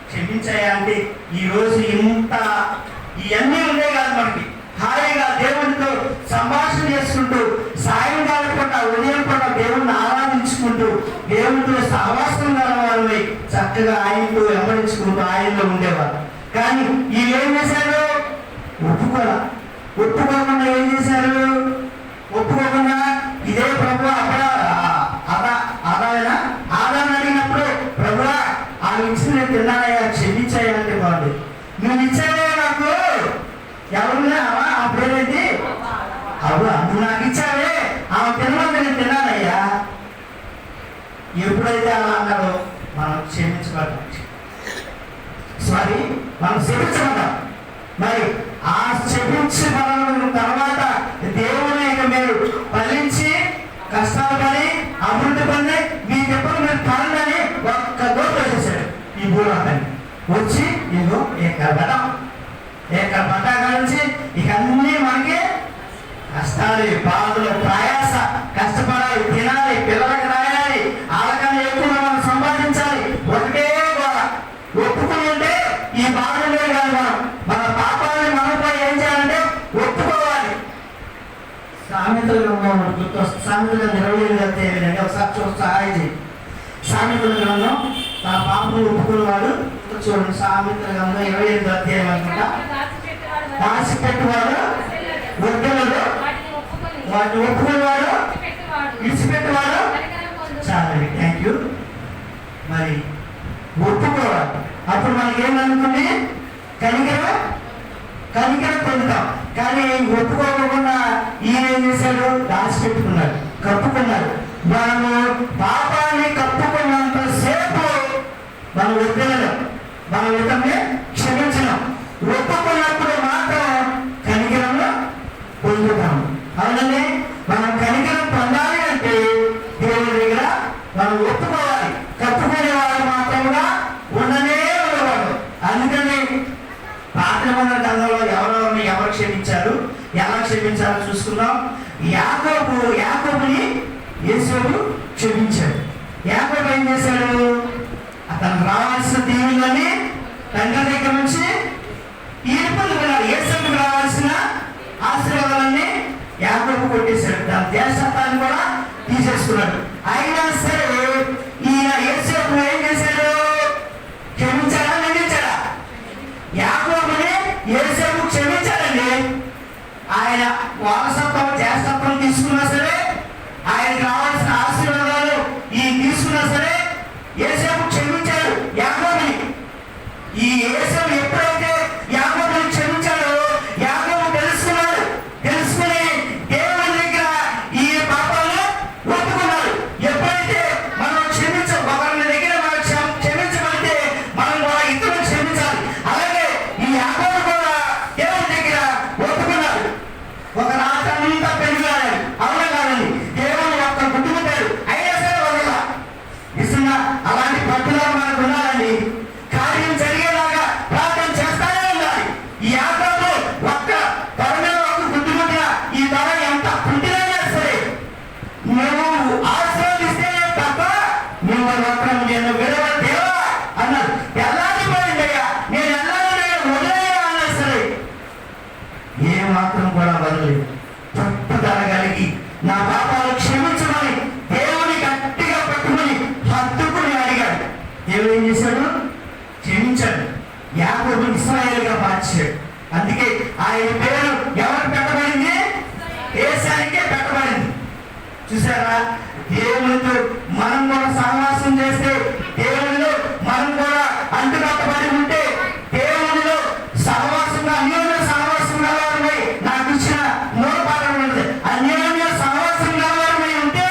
క్షమించాయా అంటే, ఈరోజు ఇంత ఇవన్నీ ఉండే కాదు. మనకి హాయిగా దేవుడితో సంభాషణ చేసుకుంటూ, సాయంకాలం పూట, ఉదయం పూట దేవుడిని ఆరాధించుకుంటూ, దేవుడితో సహవాసం కలవాళ్ళని చక్కగా ఆయనతో వెంబడించుకుంటూ ఆయనలో ఉండేవారు. కానీ వీళ్ళు ఏం చేశారు? ఒప్పుకోకుండా ఏం చేశారు? ఒప్పుకోకుండా ఇదే ప్రభు ఆదాన్ని అడిగినప్పుడు, ప్రభువా ఆమె ఇచ్చిన నేను తిన్నానయ్యా, క్షమించాయా అంటే బాగుంది. నువ్వు ఇచ్చావే నాకు, ఎవరున్నా ఆ పేరేంటి? అవునా, నువ్వు నాకు ఇచ్చావే, ఆమె తిన్నాను, నేను తిన్నానయ్యా. ఎప్పుడైతే అలా అన్నారో మనం క్షమించబడ్డాం. మనం క్షమించబడ్డాం. మరి ఆ క్షమించబడిన తర్వాత దేవుని మీరు ఫలించి కష్టాలు పడి అభివృద్ధి పొంది మీకు ఎప్పుడు మీరు పనులని ఒక్క దోష చేశాడు. ఈ భూలోకాన్ని వచ్చి ఇదిగో ఏకర్ పడ్డా నుంచి ఇక అన్నీ మనకి కష్టాలు, బాధలు, ప్రయాస, కష్టపడాలి, తినాలి, పిల్లలకి రాయాలి, వాళ్ళకన్నా ఎక్కువ మనం సంపాదించాలి. ఒకటే గోడ. ఒప్పుకుని ఉంటే ఈ బాధలే కాదు. మన పాపాలని మనపై ఏం చేయాలంటే ఒప్పుకోవాలి. సామెతల గ్రంథం గుర్తొస్తుంది. సామెతల 27 ఏమిటంటే ఒకసారి సహాయం చేయి. సామెతల గ్రంథం తన పాపను ఒప్పుకునేవాడు చూడండి. సామెతల గ్రంథం 27 అధ్యాయం అనుకుంటా. దాచిపెట్టువాడు, వడ్డెలడు వాటిని ఒప్పుకునేవాడు, విడిచిపెట్టేవాడు. చాలండి, థ్యాంక్ యూ. మరి ఒప్పుకోవాలి. అప్పుడు మనకేమనుకుంది? కనికరం పొందుతాం. కానీ ఒప్పుకోకుండా ఈయన ఏం చేశాడు? దాచిపెట్టుకున్నాడు, కప్పుకున్నాడు. మనము పాపాన్ని కప్పుకున్నంత సేపు మనం వద్దలేం, మనం ఇతన్ని క్షమించడం. ఒప్పుకున్నప్పుడు మాత్రం కనికరంలో పొందుతాం. అవునండి, మనం కనికరం పొందాలి అంటే దేవుడి దగ్గర మనం ఒప్పుకోవాలి. కప్పుకునే వాళ్ళు మాత్రంగా ఉండనే ఉండేవాడు. అందుకని పాత నిబంధన గ్రంథంలో ఎవరు క్షమించారు, ఎలా క్షమించాలో చూసుకుందాం. యాకోబుని యేసు క్షమించాడు. యాకోబు ఏం చేశాడు? అతను రావాల్సిన దీవులని తండ్రి దగ్గర నుంచి ఈయన పొందుకున్నాడు. యేసుకు రావాల్సిన ఆశీర్వాదాలన్నీ యాకోబు కొట్టేశాడు. దాని దేశత్వాన్ని కూడా తీసేసుకున్నాడు. అయినా సరే ఈయన యేసు ఏం చేశాడు? క్షమించాడా, నిందించాడా? యాకోబుని యేసు క్షమించాడండి. ఆయన వారసత్వం, జ్యేష్ఠత్వం తీసుకున్నా సరే, ఆయనకు రావాల్సిన ఆశీర్వాదాలు ఈ తీసుకున్నా సరే యేసు క్షమించాడు. చూసారా? దేవునితో మనం కూడా సహవాసం చేస్తే, దేవునిలో మనం కూడా అంటుకట్టబడి ఉంటే, దేవునిలో సహవాసంగా అన్యోన్య సహవాసం కలవారమై, నాకు ఇచ్చిన మూలపాఠం ఉన్నది, అన్యోన్య సహవాసం కలవారమై ఉంటే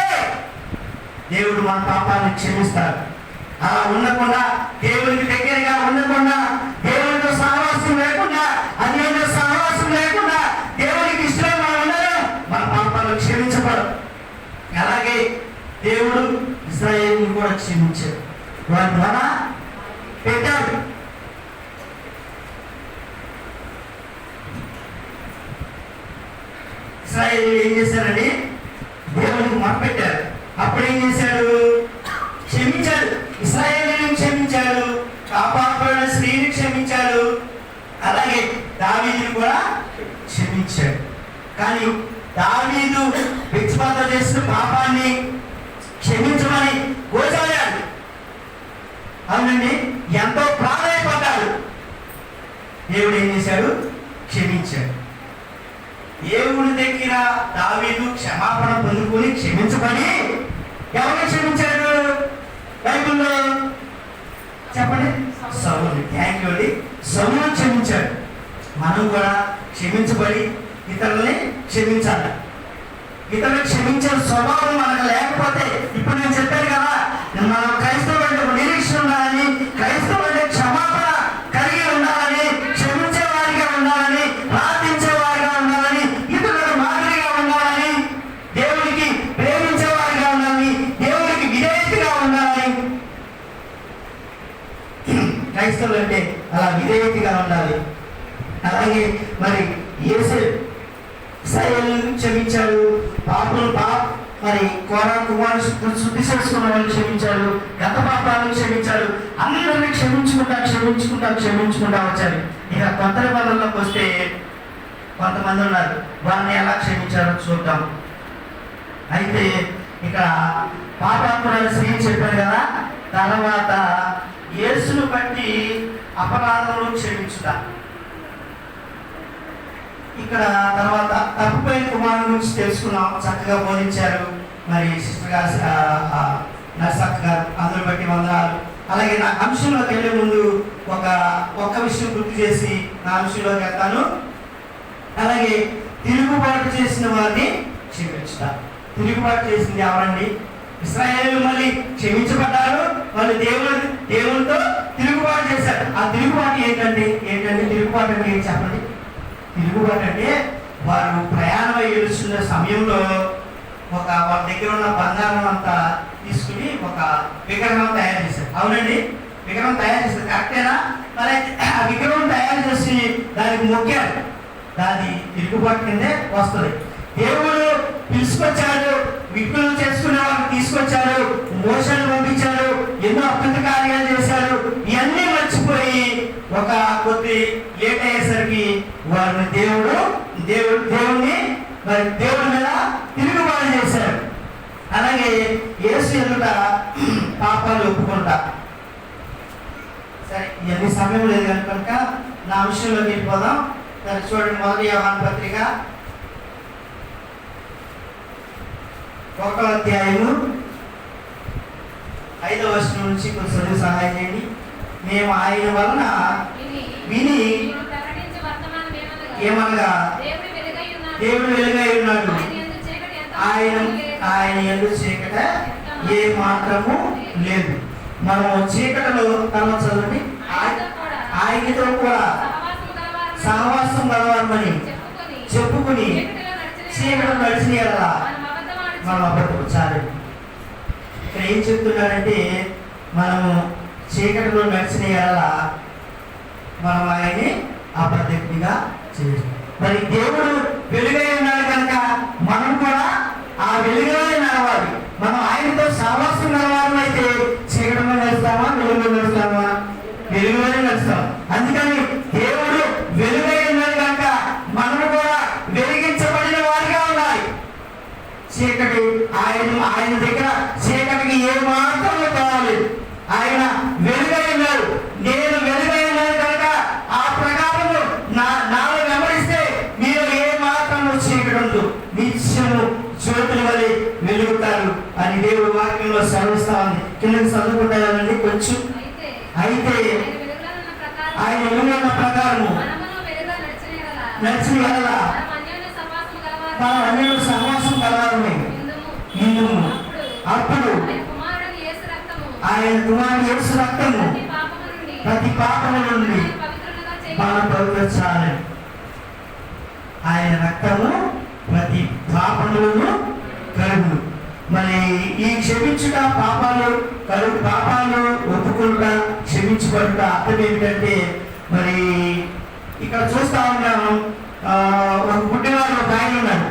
దేవుడు మన పాపాలను క్షమిస్తాడు. అలా ఉండకుండా, దేవునికి దగ్గరగా ఉండకుండా, దేవునితో సహవాసం లేకుండా, అన్యోన్య సహవాసం లేకుండా దేవునికి ఇష్టం మనం ఉండలేం, మన పాపాలు క్షమించబడవు. అలాగే దేవుడు ఇశ్రాయేలుని కూడా క్షమించాడు, వారి ద్వారా పెట్టాడు. ఇశ్రాయేలు ఏం చేశారండి? దేవునికి మొరపెట్టారు. అప్పుడు ఏం చేశాడు? క్షమించాడు. ఇశ్రాయేలుని క్షమించాడు, కాపాడబడిన స్త్రీని క్షమించాడు, అలాగే దావీదుని కూడా క్షమించాడు. కానీ దావీదు పక్షపాతం చేసిన పాపాన్ని క్షమించమని గోజాడాడు. అవునండి, ఎంతో ప్రాధాన్యపడ్డాడు. దేవుడు ఏం చేశాడు? క్షమించాడు. దేవుడి దగ్గర దావీదు క్షమాపణ పొందుకొని క్షమించమని ఎవరు క్షమించాడు బైబిల్లో? చెప్పండి. సౌలు. థ్యాంక్ యూ అండి. సౌలు క్షమించాడు. మనం కూడా క్షమించబడి ఇతరులని క్షమించాలి. ఇతరులు క్షమించే స్వభావం మనకు లేకపోతే, ఇప్పుడు నేను చెప్పాను కదా, మనం క్రైస్తవులు అంటే నిరీక్షణ ఉండాలని, క్రైస్తవులు అంటే క్షమాపణ కలిగి ఉండాలని, క్షమించే వారిగా ఉండాలని, ప్రార్థించే వారిగా ఉండాలని, ఇతరులకు మాదిరిగా ఉండాలని, దేవునికి ప్రేమించే వారిగా ఉండాలని, దేవునికి విధేయతగా ఉండాలని. క్రైస్తవులు అంటే అలా విధేయతగా ఉండాలి. అలాగే మరి ఇశ్రాయేలుని క్షమించాడు, పాపలు మరి కోరా కుమారుడు శుద్ధి చేసుకున్న వాళ్ళు క్షమించాడు, గత పాపాలను క్షమించాడు. అందరినీ క్షమించుకుంటా వచ్చారు. ఇక కొత్త నిబంధనలోకి వస్తే కొంతమంది ఉన్నారు, వారిని ఎలా క్షమించారో చూద్దాం. అయితే ఇక పాపాత్ముడైన స్త్రీ చెప్పారు కదా, తర్వాత యేసును బట్టి అపరాధములు క్షమించుట. ఇక్కడ తర్వాత తప్పుపోయిన కుమారుని గురించి తెలుసుకున్నాం, చక్కగా బోధించారు మరి సిస్టర్ గారు, నర్సక్క గారు, అందరూ బట్టి వందనాలు. అలాగే నా అంశంలోకి వెళ్ళే ముందు ఒక్క విషయం గుర్తు చేసి నా అంశంలోకి వెళ్తాను. అలాగే తిరుగుబాటు చేసిన వారిని క్షమించుట. తిరుగుబాటు చేసింది ఎవరండి? ఇశ్రాయేలు మళ్ళీ క్షమించబడ్డారు, వాళ్ళు దేవునితో తిరుగుబాటు చేశారు. ఆ తిరుగుబాటు ఏంటండి? తిరుగుబాటు అంటే ఏం చెప్పండి? తిరుగుబాటు అంటే వారు ప్రయాణమై వెళ్తున్న సమయంలో వాళ్ళ దగ్గర ఉన్న బంగారం అంతా తీసుకుని ఒక విగ్రహం తయారు చేశారు. అవునండి, విగ్రహం తయారు చేశారు, కరెక్టేనా? మరి ఆ విగ్రహం తయారు చేసి దానికి మొక్కారు. దాని తిరుగుబాటు కిందే వస్తుంది. దేవుడు పిలుచుకొచ్చాడు, విగ్రహం చేసుకునే వాళ్ళకి తీసుకొచ్చాడు, మోషాలు పంపించాడు, ఎన్నో అద్భుత కార్యాలు చేశాడు. ఇవన్నీ మర్చిపోయి ఒక కొద్ది లేట్ అయ్యేసరికి వారిని దేవుడిని మరి దేవుడి మీద తిరుగుబాటు చేశారు. అలాగే యేసు ఎదుట పాపాలు ఒప్పుకుంటా. సరే, ఇవన్నీ సమయం లేదు కనుక నా విషయంలోకి వెళ్ళిపోదాం. సరే చూడండి, మొదటి యోహాను పత్రిక 1వ అధ్యాయము 5వ వచనం నుంచి కొంచెం చదువు సహాయం చేయండి. మేము ఆయన వలన విని ఏమనగా దేవుడు వెలుగై ఉన్నాడు, ఆయన యందు చీకట ఏ మాత్రము లేదు. మనము చీకటలో తర్వాత చదవండి, ఆయనతో కూడా సహవాసం కలవాలని చెప్పుకుని చీకటం నడిచిన ఎలా మనం అబద్ధం చాలు. ఇక్కడ ఏం చెప్తున్నాడంటే, మనము చీకటిలో నడిచిన ఎలా మనం ఆయన్ని అబద్ధంగా చేయాలి. మరి దేవుడు వెలుగై ఉన్నాడు కనుక మనం కూడా ఆ వెలుగులోనే నడవాలి. మనం ఆయనతో సహవాసం కలవాలైతే చీకటిలో నడుస్తామా, వెలుగులో నడుస్తామా? వెలుగులోనే నడుస్తాం. అందుకని దేవుడు వెలుగై ఉన్నాడు కనుక మనము కూడా వెలిగించబడిన వారిగా ఉండాలి. చీకటి ఆయన దగ్గర చీకటికి ఏ మాత్రం కావాలి. ఆయన వెలుగై ఉన్నాడు, నేను వెలుగై ఉన్నాను కనుక ఆ ప్రకారము నాలో వెంబడిస్తే మీరు ఏ మాత్రం చీకటి ఉండదు, నిత్యము జ్యోతుల వలె వెలుగుతారు అని దేవుడు వాక్యంలో సెలవిస్తా ఉంది. కిందకి చదువుకుంటారండి కొంచెం. అయితే ఆయన వెలుగున్న ప్రకారము నడిచిన ఎడల మనం అన్యుల సహవాసం కలవారమే ఇందుము. అప్పుడు ఆయన కుమారుడు యేసు రక్తము ప్రతి పాపము నుండి మనం పవిత్రించాలి. ఆయన రక్తము ప్రతి పాపములను కలుగు. మరి ఈ క్షమించుట పాపాలు ఒప్పుకుంటా క్షమించబడుట అర్థం ఏమిటంటే, మరి ఇక్కడ చూస్తా ఉన్నాము ఒక పుట్టినవాడు ఒక ఆయన ఉన్నాడు.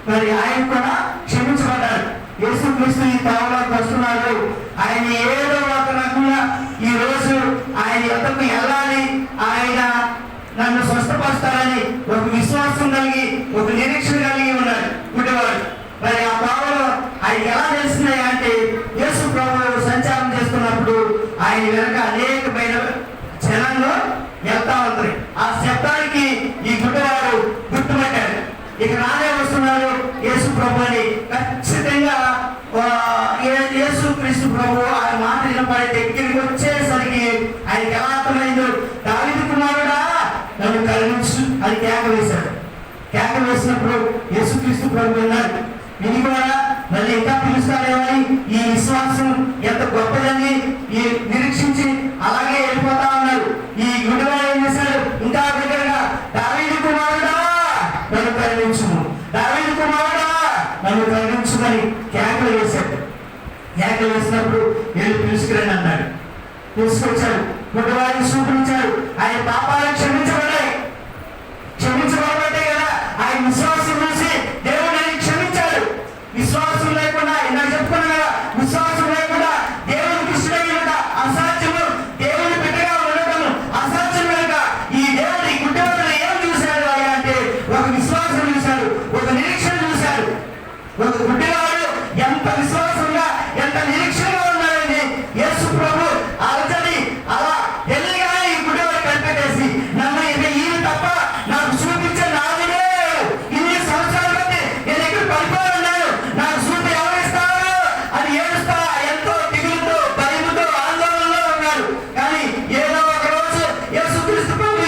మరి ఆయన కూడా క్షమించబడ్డాడు. యేసుక్రీస్తు ఈ తావలోకి వస్తున్నారు. ఆయన ఏదో ఒక రకంగా ఈ రోజు ఆయన ఎంతకు వెళ్ళాలి, ఆయన నన్ను స్వస్థపరుస్తారని ఒక విశ్వాసం కలిగి ఒక నిరీక్షణ కలిగి ఉన్నాడు పుట్టినవాడు. మరి ఆ తావలో ఆయన ఎలా తెలిసినాయి అంటే, యేసు ప్రభువు సంచారం చేస్తున్నప్పుడు ఆయన వెనక అనేకమైన జనంలో వెళ్తా ఉంది. ఆ శబ్దానికి ఈ గుడ్డవాడు గుర్తుపట్టాడు. ఇక నానే వస్తున్నారు యేసు ప్రభు అని. ఖచ్చితంగా యేసు క్రీస్తు ప్రభు ఆయన మాట వినపడే దగ్గరికి వచ్చేసరికి ఆయనకి ఎలా అర్థమైందో, దావీదు కుమారుడా నన్ను కరుణించు అని కేక వేశాడు. కేక వేసినప్పుడు యేసుక్రీస్తు ప్రభు విన్నాడు. విని కూడా మళ్ళీ ఇంకా పిలుస్తాడేమని ఈ విశ్వాసం ఎంత గొప్పదని ఈ నిరీక్షించి అలాగే వెళ్ళిపోతా ఉన్నారు. ఈ గుడివాడు ఏం చేశాడు, ఇంకా దగ్గరగా దావీదు కుమారుడా నన్ను కరుణించుము, దావీదు కుమారుడా నన్ను కరుణించుమని కేకలు వేశాడు. కేకలు వేసినప్పుడు వెళ్ళి పిలుచుకురండి అన్నాడు. తీసుకొచ్చాడు. గుడ్డవాడిని చూపించాడు. ఆయన పాపాలు క్షమించబడ్డాయి. క్షమించబడబట్టే కదా ఆయన విశ్వాసం చూసి దేవుడు ఆయన క్షమించాడు. విశ్వాసం లేకుండా ఇందాక చెప్పుకున్నా కదా, విశ్వాసం లేకుండా దేవుడికి ఇష్టమై ఉండట అసాధ్యము, దేవుడి బిడ్డగా ఉండటం అసాధ్యం. కనుక ఈ దేవుడి గుడ్డవాడు ఏం చూశాడు అంటే, ఒక విశ్వాసం చూశాడు, ఒక నిరీక్షణ చూశాడు. ఒక గుడ్డవాడు ఎంత విశ్వాసంగా ఎంత నిరీక్షణగా ఉన్నాడని యేసు ప్రభు అలజడి అలా ఎల్లిగా ఈ గుడ్డవాడు కనిపెట్టేసి, నన్ను ఇక ఈయన తప్ప నాకు చూపించే నాదినే ఇన్ని సంవత్సరాలు బట్టి నేను ఇక్కడ పడిపోతున్నాను, నాకు చూపి ఎవరిస్తారు అని ఏడుస్తా ఎంతో దిగులుతో భయముతో ఆందోళనలో ఉన్నాడు. కానీ ఏదో ఒక రోజు యేసుక్రీస్తు ప్రభు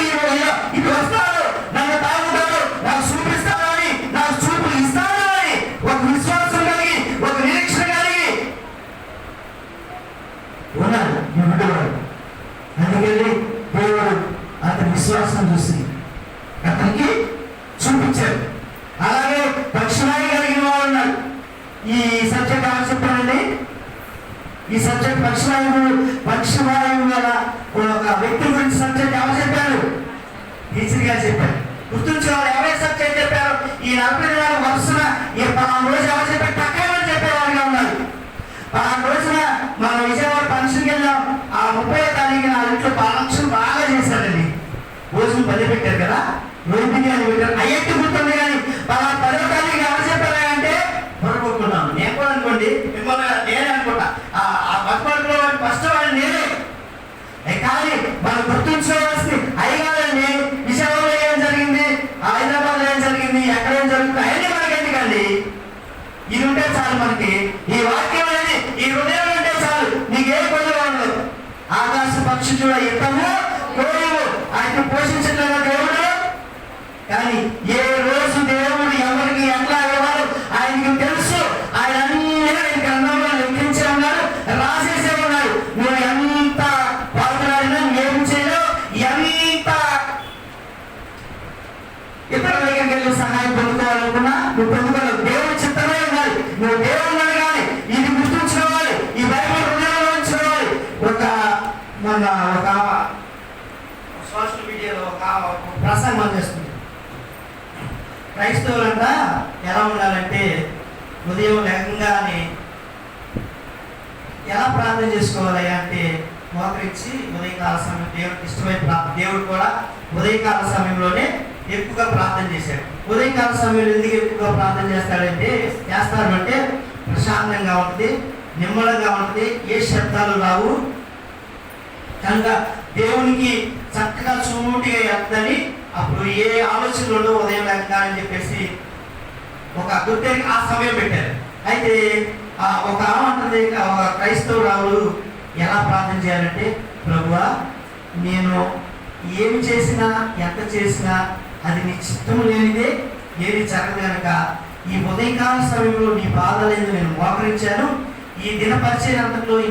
ఇటు వస్తాడు, నన్ను తాగుతాడు, నాకు చూపిస్తాడని, నాకు చూపులు ఇస్తాడని ఒక విశ్వాసం కలిగి ఒక నిరీక్షణ కలిగి ఉన్నాడు ఈ గుడ్డవాడు. అందుకని దేవుడు అతని విశ్వాసం చూసి అతనికి చూపించాడు. అలాగే పక్షవాయు కలిగిన వాడు ఉన్నాడు. ఈ సబ్జెక్ట్ ఎవరు చెప్పానండి? ఈ సబ్జెక్ట్ పక్షవాయువు గల ఒక వ్యక్తి గురించి సబ్జెక్ట్ ఎవరు చెప్పారు? టీచర్ గారు చెప్పారు. గుర్తుంచేవాళ్ళు ఎవరే సబ్జెక్ట్ చెప్పారు? ఈ 40 దినాల వరుసన ఈ 10 రోజు ఎవరు చెప్పారు? పక్కన చెప్పేవాడిగా ఉన్నారు. 10 రోజున మన విజయవాడ ఫంక్షన్కి వెళ్ళాం. ఆ 30వ తారీఖున ఆ ఇంట్లో ఫంక్షన్ బాగా చేశారండి. భోజనం 10 పెట్టారు కదా, రోహిణి అని పెట్టారు. అయ్యట్టు గుర్తుంది. కానీ 10వ తారీఖు ఎవరు చెప్పారా అంటే పొరపడుకున్నాను. నేను కూడా అనుకోండి, మిమ్మల్ని నేనే అనుకుంటా. ఆ బతుపడులో ఫస్ట్ వాడిని నేనే. కానీ మనం గుర్తుంచుకోవాల్సింది అయ్యగారండి. విజయవాడలో ఏం జరిగింది, హైదరాబాద్లో ఏం జరిగింది, ఎక్కడ ఏం జరుగుతుంది అవన్నీ మనకి ఎందుకండి? ఇది ఉంటే చాలు మనకి. ఈ వాక్యం అనేది ఈ హృదయం ఉంటే చాలు, నీకే కొద్దిగా ఉండదు. ఆకాశ పక్షి చూడ యుద్ధము కోయము ఆయన పోషించిన దేవుడు. కానీ ఏ రోజు దేవుడు ఎవరికి ఎట్లా ఇవ్వాలి ఆయనకి తెలుసు. ఆయన అన్ని గ్రంథంలో లెక్కించే ఉన్నారు, రాసేసే ఉన్నారు. నువ్వు ఎంత పాల్గొనాడినా ఏం చేయలేవు. ఎంత ఇతర దగ్గరికి వెళ్ళి సహాయం పొందుకోవాలనుకున్నా నువ్వు పొందుకోలేవు. దేవుడి చిత్తమే ఉండాలి. నువ్వు దేవుడు కానీ ఇది గుర్తుంచుకోవాలి. ఈ బైబిల్ హృదయంలో ఉంచుకోవాలి. మన ఒక సోషల్ మీడియాలో ఒక ప్రసంగం చేస్తుంది. క్రైస్తవులంతా ఎలా ఉండాలంటే ఉదయం లేకంగానే ఎలా ప్రార్థన చేసుకోవాలి అంటే, మోకరించి ఉదయకాల సమయం దేవుడికి ఇష్టమైన దేవుడు కూడా ఉదయకాల సమయంలోనే ఎక్కువగా ప్రార్థన చేశాడు. ఉదయకాల సమయంలో ఎందుకు ఎక్కువగా ప్రార్థన చేస్తారంటే ప్రశాంతంగా ఉంటుంది, నిమ్మలంగా ఉంటుంది, ఏ శబ్దాలు రావు. కనుక దేవునికి చక్కగా చూటిగా వెళ్తుందని అప్పుడు ఏ ఆలోచనలు ఉదయం లేక అని చెప్పేసి ఒక గుర్తెరికి ఆ సమయం పెట్టారు. అయితే ఒక ఆమంటది, ఒక క్రైస్తవురాలు ఎలా ప్రార్థన చేయాలంటే, ప్రభువా నేను ఏమి చేసినా ఎంత చేసినా అది నీ చిత్తం లేనిదే ఏది జరగదు కనుక ఈ ఉదయకాల సమయంలో నీ బాధలేదు నేను మోకరించాను. ఈ దిన పరిచయంలో ఈ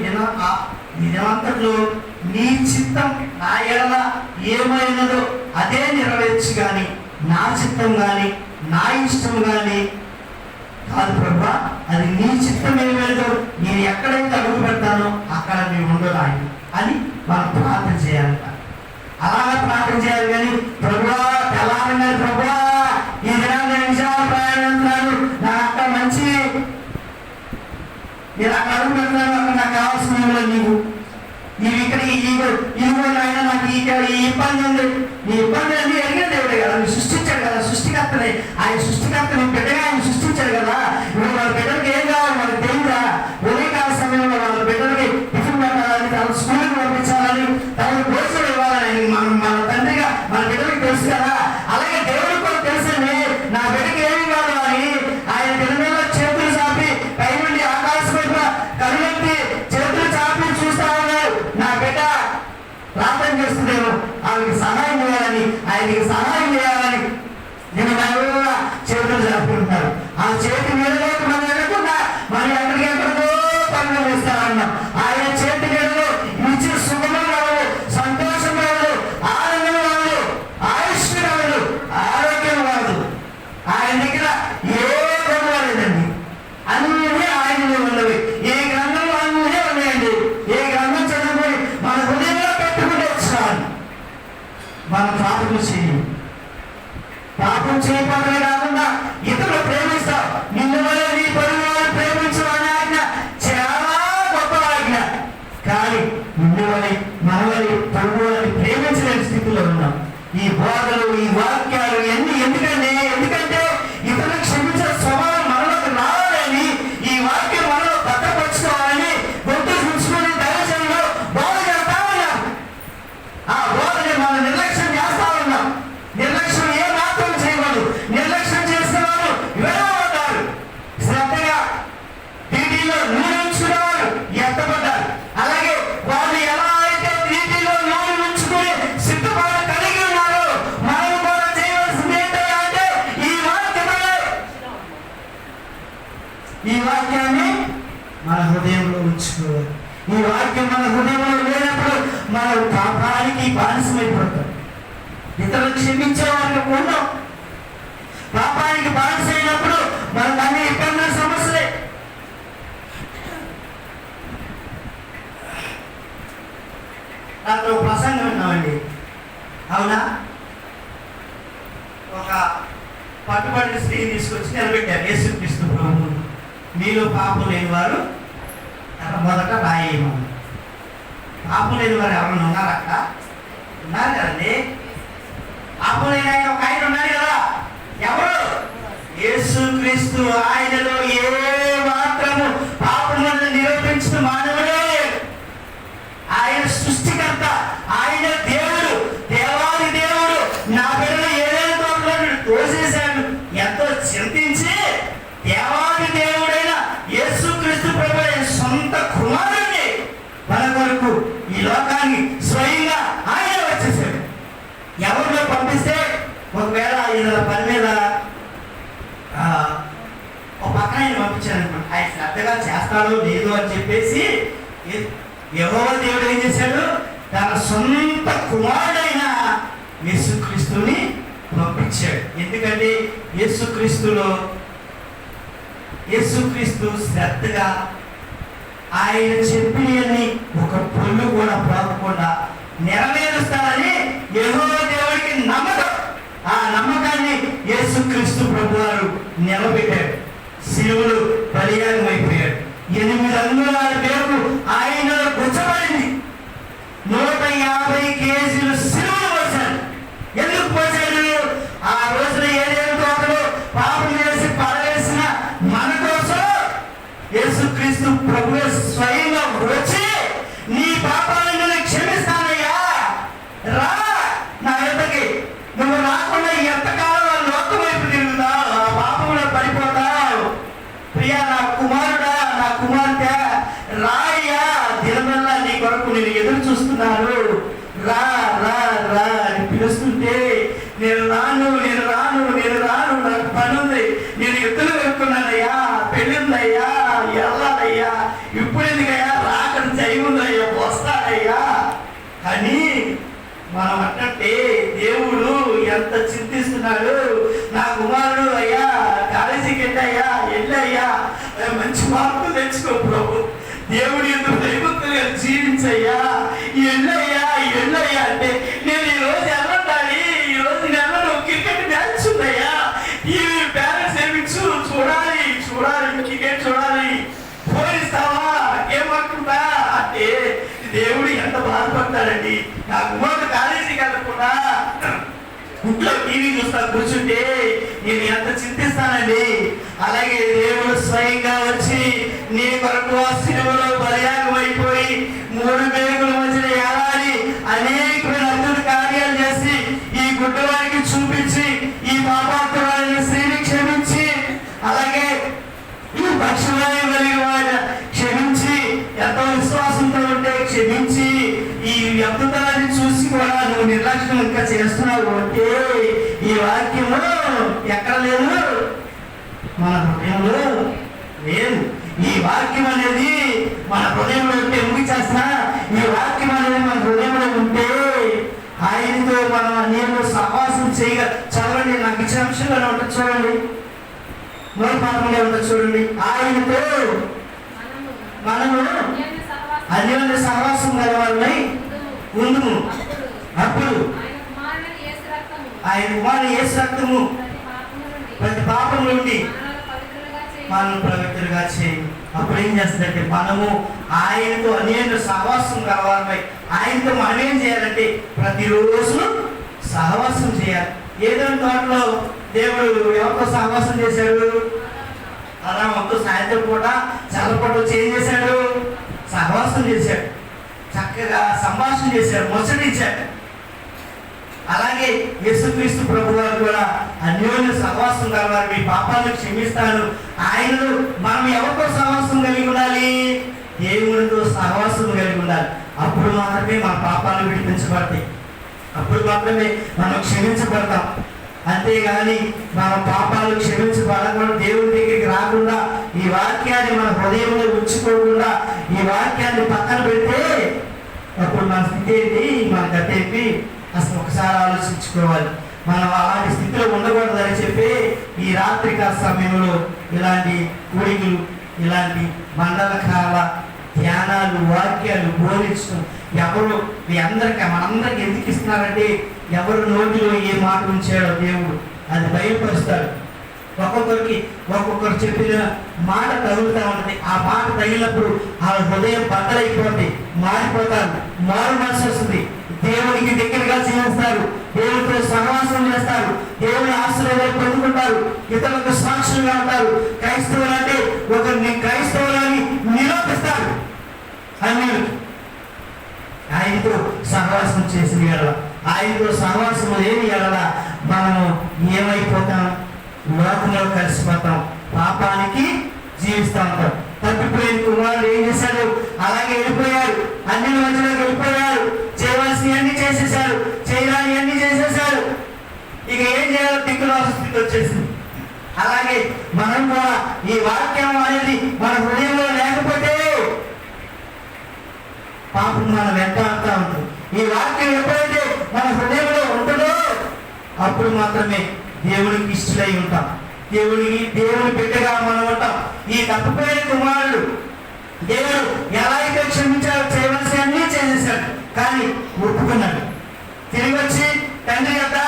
దినమంతట్లో నీ చిత్తం నా ఎడల ఏమైనదో అదే నెరవేర్చి కానీ నా చిత్తం కానీ నా ఇష్టం కానీ కాదు ప్రభువా, అది నీ చిత్తం ఏమైనదో నేను ఎక్కడైతే అడుగు పెడతానో అక్కడ నీ ఉండదు అని మనం ప్రార్థన చేయాలంట. అలాగే ప్రార్థన చేయాలి. కానీ ప్రభువా తెల్లారంగా ప్రభువా ఈ దినాన్ని నిమిషాలు ప్రయాణిస్తున్నాను, నాకు అక్కడ మంచి నేను అక్కడ అడుగు పెడతాను, అక్కడ నాకు కావాల్సిన నీవు నీవు ఇక్కడ ఇదిగో ఆయన నాకు ఇక్కడ ఈ ఇబ్బంది ఉంది, నీ ఇబ్బంది అన్ని అడిగిన దేవుడే కదా, నువ్వు సృష్టించాడు కదా, సృష్టికర్తనే. ఆయన సృష్టికర్తని బిడ్డగా ఆయన సృష్టించాడు కదా. ఇప్పుడు వాళ్ళ బిడ్డలకి ఏం కావాలి మనకు తెలియదా? ఉదయకాల సమయంలో వాళ్ళ బిడ్డలకి టిఫిన్ పెట్టాలని, తన స్కూల్కి పంపించాలని, తనకు భోజనం ఇవ్వాలని మన తండ్రిగా మన బిడ్డలకి తెలుసు కదా. అలాగే దేవుడికి కూడా తెలుసండి నా బిడ్డకి ఏమి కావాలి. ఆయన బిడ్డ మీద చేతులు చాపి పై నుండి ఆకాశం వైపు కనులెత్తి చేతులు చాపి చూస్తా ఉన్నారు. నా బిడ్డ ప్రార్థన చేస్తుందేమో ఆమెకి సహాయం చేయాలని, ఆయనకి సహాయం చేయాలని నేను కూడా చేతులు జరుపుకుంటారు. ఆ చేతి నీడలోకి మనం వెళ్ళకుండా మనం ఎక్కడికెక్కడికో పనులు వేస్తామన్నాం. ఆయన చేతి నీడలో ఇచ్చిన సుఖము కాదు, సంతోషం కాదు, ఆనందం కాదు, ఆయుష్ కాదు, ఆరోగ్యం కాదు. ఆయన దగ్గర ఏ గొడవ లేదండి, అన్నీ ఆయనలో ఉన్నవి. ఏ గ్రంథంలో అన్నీ ఉన్నాయండి. ఏ గ్రంథం చదువుకొని మన హృదయంలో పెట్టుకుంటే వచ్చాను. మనం పాపం చేయం, పాపం చేయకపోవడమే కాకుండా ఇతరులు ప్రేమిస్తాం. నిన్ను వల్ల నీ పొరుగు వారు ప్రేమించడం ఆజ్ఞ చాలా గొప్ప ఆజ్ఞ. కానీ నిన్ను వల్ల మన వల్ల పొరుగు వారిని ప్రేమించలేని స్థితిలో ఉన్నాం. ఈ బోధలు ఈ వాక్యాలు ఎన్ని ఎందుకంటే ఇతరులు క్షమించే స్వభావం మనలోకి రావాలని, ఈ వాక్యం మనలో భద్రపరచుకోవాలని గొంతు చూసుకుని దైవజనంలో బోధ చేస్తా ఉన్నాం. ఆ బోధని మనం నిర్లక్ష్యం చేస్తా ఉన్నాం. నిర్లక్ష్యం ఏ మాత్రం చేయకూడదు. నిర్లక్ష్యం చేసిన వారు విడవబడ్డారు. శ్రద్ధగా నీటిలో నూనె ఉంచుకునేవారు ఎత్తబడ్డారు. అలాగే వాళ్ళు ఎలా అయితే నీటిలో నూనె ఉంచుకుని సిద్ధపాటు కలిగి ఉన్నారో మనం కూడా చేయవలసింది ఏంటంటే ఈ వాక్యాన్ని మన హృదయంలో ఉంచుకోవాలి. ఈ వాక్యం మన హృదయంలో లేనప్పుడు మనం పాపానికి బానిసమైపోతాం. ఇతరులు క్షమించే వారికి ఉన్నాం. పాపానికి బానిస అయినప్పుడు మనకు అన్ని ఇబ్బందుల సమస్యలే. దాంట్లో ప్రసంగం విన్నామండి, అవునా? ఒక పట్టుబడిన స్త్రీని తీసుకొచ్చి నిలబెట్టారు యేసుక్రీస్తు ప్రభువు. మీలో పాపం లేని వారు మొదట రాయేమని. పాపం లేని వారు ఎవరైనా ఉన్నారు? అక్కడ ఉన్నారు కదండి. పాపం లేని ఆయన ఒక ఆయన ఉన్నారు కదా. ఎవరు? యేసుక్రీస్తు. ఆయనలో ఏ మాత్రము పాపములను నిరూపించిన మానవుడే. ఆయన సృష్టికర్త, ఆయన దేవుడు, దేవాది దేవుడు. నా బిడ్డలు ఏదైనా తోటలో తోసేశాడు. ఎంతో చింతించి దేవాది దేవుడైన యేసుక్రీస్తు ప్రభు సొంత కుమారుడిని మన కొరకు ఈ లోకానికి స్వయంగా ఆయన వచ్చేసాడు. ఎవరిలో పంపిస్తే ఒకవేళ ఏదైనా పని మీద ఒక పక్కన ఆయన పంపించాడు అనుకోండి, ఆయన శ్రద్ధగా చేస్తాడో లేదో అని చెప్పేసి యెహోవా దేవుడు ఏం చేశాడు? తన సొంత కుమారుడైన యేసుక్రీస్తుని పంపించాడు. ఎందుకంటే యేసుక్రీస్తు శ్రద్ధగా ఆయన చెప్పినవన్నీ ఒక పొల్లు కూడా పోకుండా నెరవేరుస్తారని యెహోవా దేవుడికి నమ్మకం. ఆ నమ్మకాన్ని యేసుక్రీస్తు ప్రభువారు నిలబెట్టాడు. శిలువలు బలియాగం అయిపోయాడు. 8 అంగుళాల పేరు ఆయన గుచ్చబడింది. 150 కేజీలు శిలువలు పోశాడు. ఎందుకు పోశాడు? ఆ రోజున ఏదైనా తోటలో పాపం చేసి పడవేసిన మన కోసం యేసుక్రీస్తు ప్రభువే స్వయంగా వచ్చి నీ పాపాలను నేను క్షమిస్తానయ్యా, రా నా ఎద్దకి. నువ్వు రాకుండా ఎంతకాలం లోకం వైపు తిరుగుతావు, ఆ పాపంలో పడిపోతావు. ప్రియా, నా రాయ్యా, దినమల్లా నీ కొరకు నేను ఎదురు చూస్తున్నాను, రా రా రా అని పిలుస్తుంటే నేను రాను నేను రాను నేను రాను, నాకు పని ఉంది, నేను ఎత్తులు వెళ్తున్నానయ్యా, పెళ్ళిందయ్యా, వెళ్ళాలయ్యా, ఇప్పుడు ఎందుకయ్యా, రాకని చేయముందయ్యా, వస్తాడయ్యా అని మనం అంటే దేవుడు ఎంత చింతిస్తున్నాడు. నా కుమారుడు అయ్యా కాలేజీకి వెళ్ళయ్యా, వెళ్ళయ్యా, మంచి మార్కులు తెచ్చుకో ప్రభు, దేవుడు ఎందుకు దైవత్తుగా జీవించయ్యా, వెళ్ళయ్యా వెళ్ళయ్యా అంటే నేను ఈరోజు వెళ్ళండి, ఈరోజు నేను క్రికెట్ మ్యాచ్ ఉందయ్యా, టీవీ బ్యాలెన్స్ ఏమిచ్చు చూడాలి చూడాలి క్రికెట్ చూడాలి, పోలిస్తావా ఏమంటుందా అంటే దేవుడు ఎంత బాధపడతాడండి. నా కుమారుడు కాలేజీకి వెళ్ళకుండా ఇంట్లో టీవీ చూస్తా కూర్చుంటే నేను ఎంత చింతిస్తానండి. అలాగే దేవుడు స్వయంగా వచ్చి నీ కొరకు ఆ సిలువలో బలియాగం అయిపోయి 3 మేకుల మధ్యన ఏలాడి అనేకమైన అద్భుత కార్యాలు చేసి ఈ గుడ్డవారికి చూపించి ఈ పాపాత్రురాలని స్త్రీని క్షమించి, అలాగే ఈ పక్షులని కలిగిన వారిని క్షమించి, ఎంతో విశ్వాసంతో ఉంటే క్షమించి, ఈ అద్భుతాన్ని చూసి కూడా నువ్వు నిర్లక్ష్యం ఇంకా చేస్తున్నావు అంటే ఈ వాక్యము ఎక్కడ లేదు, మన హృదయంలో లేదు. ఈ వాక్యం అనేది మన హృదయంలో ఉంటే ముగిచేస్తా, ఈ వాక్యం అనేది మన హృదయంలో ఉంటే ఆయనతో మనం నేను సహవాసం చేయగ చదవండి. నాకు ఇచ్చిన అంశంలో ఉంటుంది చూడండి, మూల పాఠంలో ఉంటుంది చూడండి, ఆయనతో మనము అన్యోన్య సహవాసం గలవాళ్ళై ఉందుము, అప్పుడు ఆయన కుమారుని యేసు రక్తము ప్రతి పాపం నుండి మనం పవిత్రులుగా చేయి. అప్పుడు ఏం చేస్తుందంటే మనము ఆయనతో అన్యోన్య సహవాసం కలవాలపై ఆయనతో మనం ఏం చేయాలంటే ప్రతిరోజు సహవాసం చేయాలి. ఏదో తోటలో దేవుడు ఎవరితో సహవాసం చేశాడు, అలా మొత్తం సాయంత్రం పూట చల్లపూట వచ్చి ఏం చేశాడు, సహవాసం చేశాడు, చక్కగా సంభాషణ చేశాడు, ముచ్చటించాడు. అలాగే యేసుక్రీస్తు ప్రభు వారు కూడా అన్యోన్య సహవాసం కలవారు, మీ పాపాలను క్షమిస్తాను. ఆయనలో మనం ఎవరితో సహవాసం కలిగి ఉండాలి, దేవునితో సహవాసం కలిగి ఉండాలి. అప్పుడు మాత్రమే మన పాపాలు విడిపించబడతాయి, అప్పుడు మాత్రమే మనం క్షమించబడతాం. అంతేగాని మన పాపాలు క్షమించబడకుండా దేవుని దగ్గరికి రాకుండా ఈ వాక్యాన్ని మన హృదయంలో ఉంచుకోకుండా ఈ వాక్యాన్ని పక్కన పెడితే అప్పుడు మన స్థితి ఏంటి, మన గత ఏంటి అసలు ఒకసారి ఆలోచించుకోవాలి. మనం అలాంటి స్థితిలో ఉండకూడదని చెప్పి ఈ రాత్రికాల సమయంలో ఇలాంటి కూడికలు, ఇలాంటి మండల కాల ధ్యానాలు, వాక్యాలు బోధించడం ఎవరు మీ అందరికీ మనందరికీ ఎందుకు ఇస్తున్నారంటే ఎవరు నోటిలో ఏ మాట ఉంచాడో దేవుడు అది బయలుపరుస్తాడు. ఒక్కొక్కరు చెప్పిన మాట తగులుతూ ఉంటుంది. ఆ మాట తగిలినప్పుడు ఆ హృదయం బద్దలైపోతుంది, మారిపోతారు, మారు మనసు వస్తుంది, దేవునికి దగ్గరగా జీవిస్తారు, దేవునితో సహవాసం చేస్తారు, దేవుని ఆశీర్వాదాలు పొందుకుంటారు, ఇతరులకు సాక్షులుగా ఉంటారు. క్రైస్తవులు అంటే ఒకరిని క్రైస్తవులని నిరూపిస్తారు. అన్ని ఆయనతో సహవాసం చేసిన ఎడల, ఆయనతో సహవాసం లేని ఎడల మనము ఏమైపోతాం, లోకంలో కలిసిపోతాం, పాపానికి జీవిస్తూ ఉంటాం. తప్పిపోయిన కుమారుడు ఏం చేశాడు, అలాగే వెళ్ళిపోయాడు, అన్ని మధ్యలోకి వెళ్ళిపోయాడు, చేయవలసినవి అన్ని చేసేసాడు, చేయరాని అన్ని చేసేసాడు. ఇక ఏం చేయాలో దిక్కులో స్థితి వచ్చేసింది. అలాగే మనం కూడా ఈ వాక్యం అనేది మన హృదయంలో లేకపోతే పాపం మనం వెంటాడుతూ ఉంటుంది. ఈ వాక్యం ఎప్పుడైతే మన హృదయంలో ఉంటుందో అప్పుడు మాత్రమే దేవునికి ఇష్టలై ఉంటాం, దేవుని బిడ్డగా మనం ఉంటాం. ఈ తప్పిపోయిన కుమారుడు దేవుడు ఎలా అయితే క్షమించాలో చేయవలసి అన్నీ చేసేసాడు, కానీ ఒప్పుకున్నాడు. తిరిగి వచ్చి తండ్రి యొక్క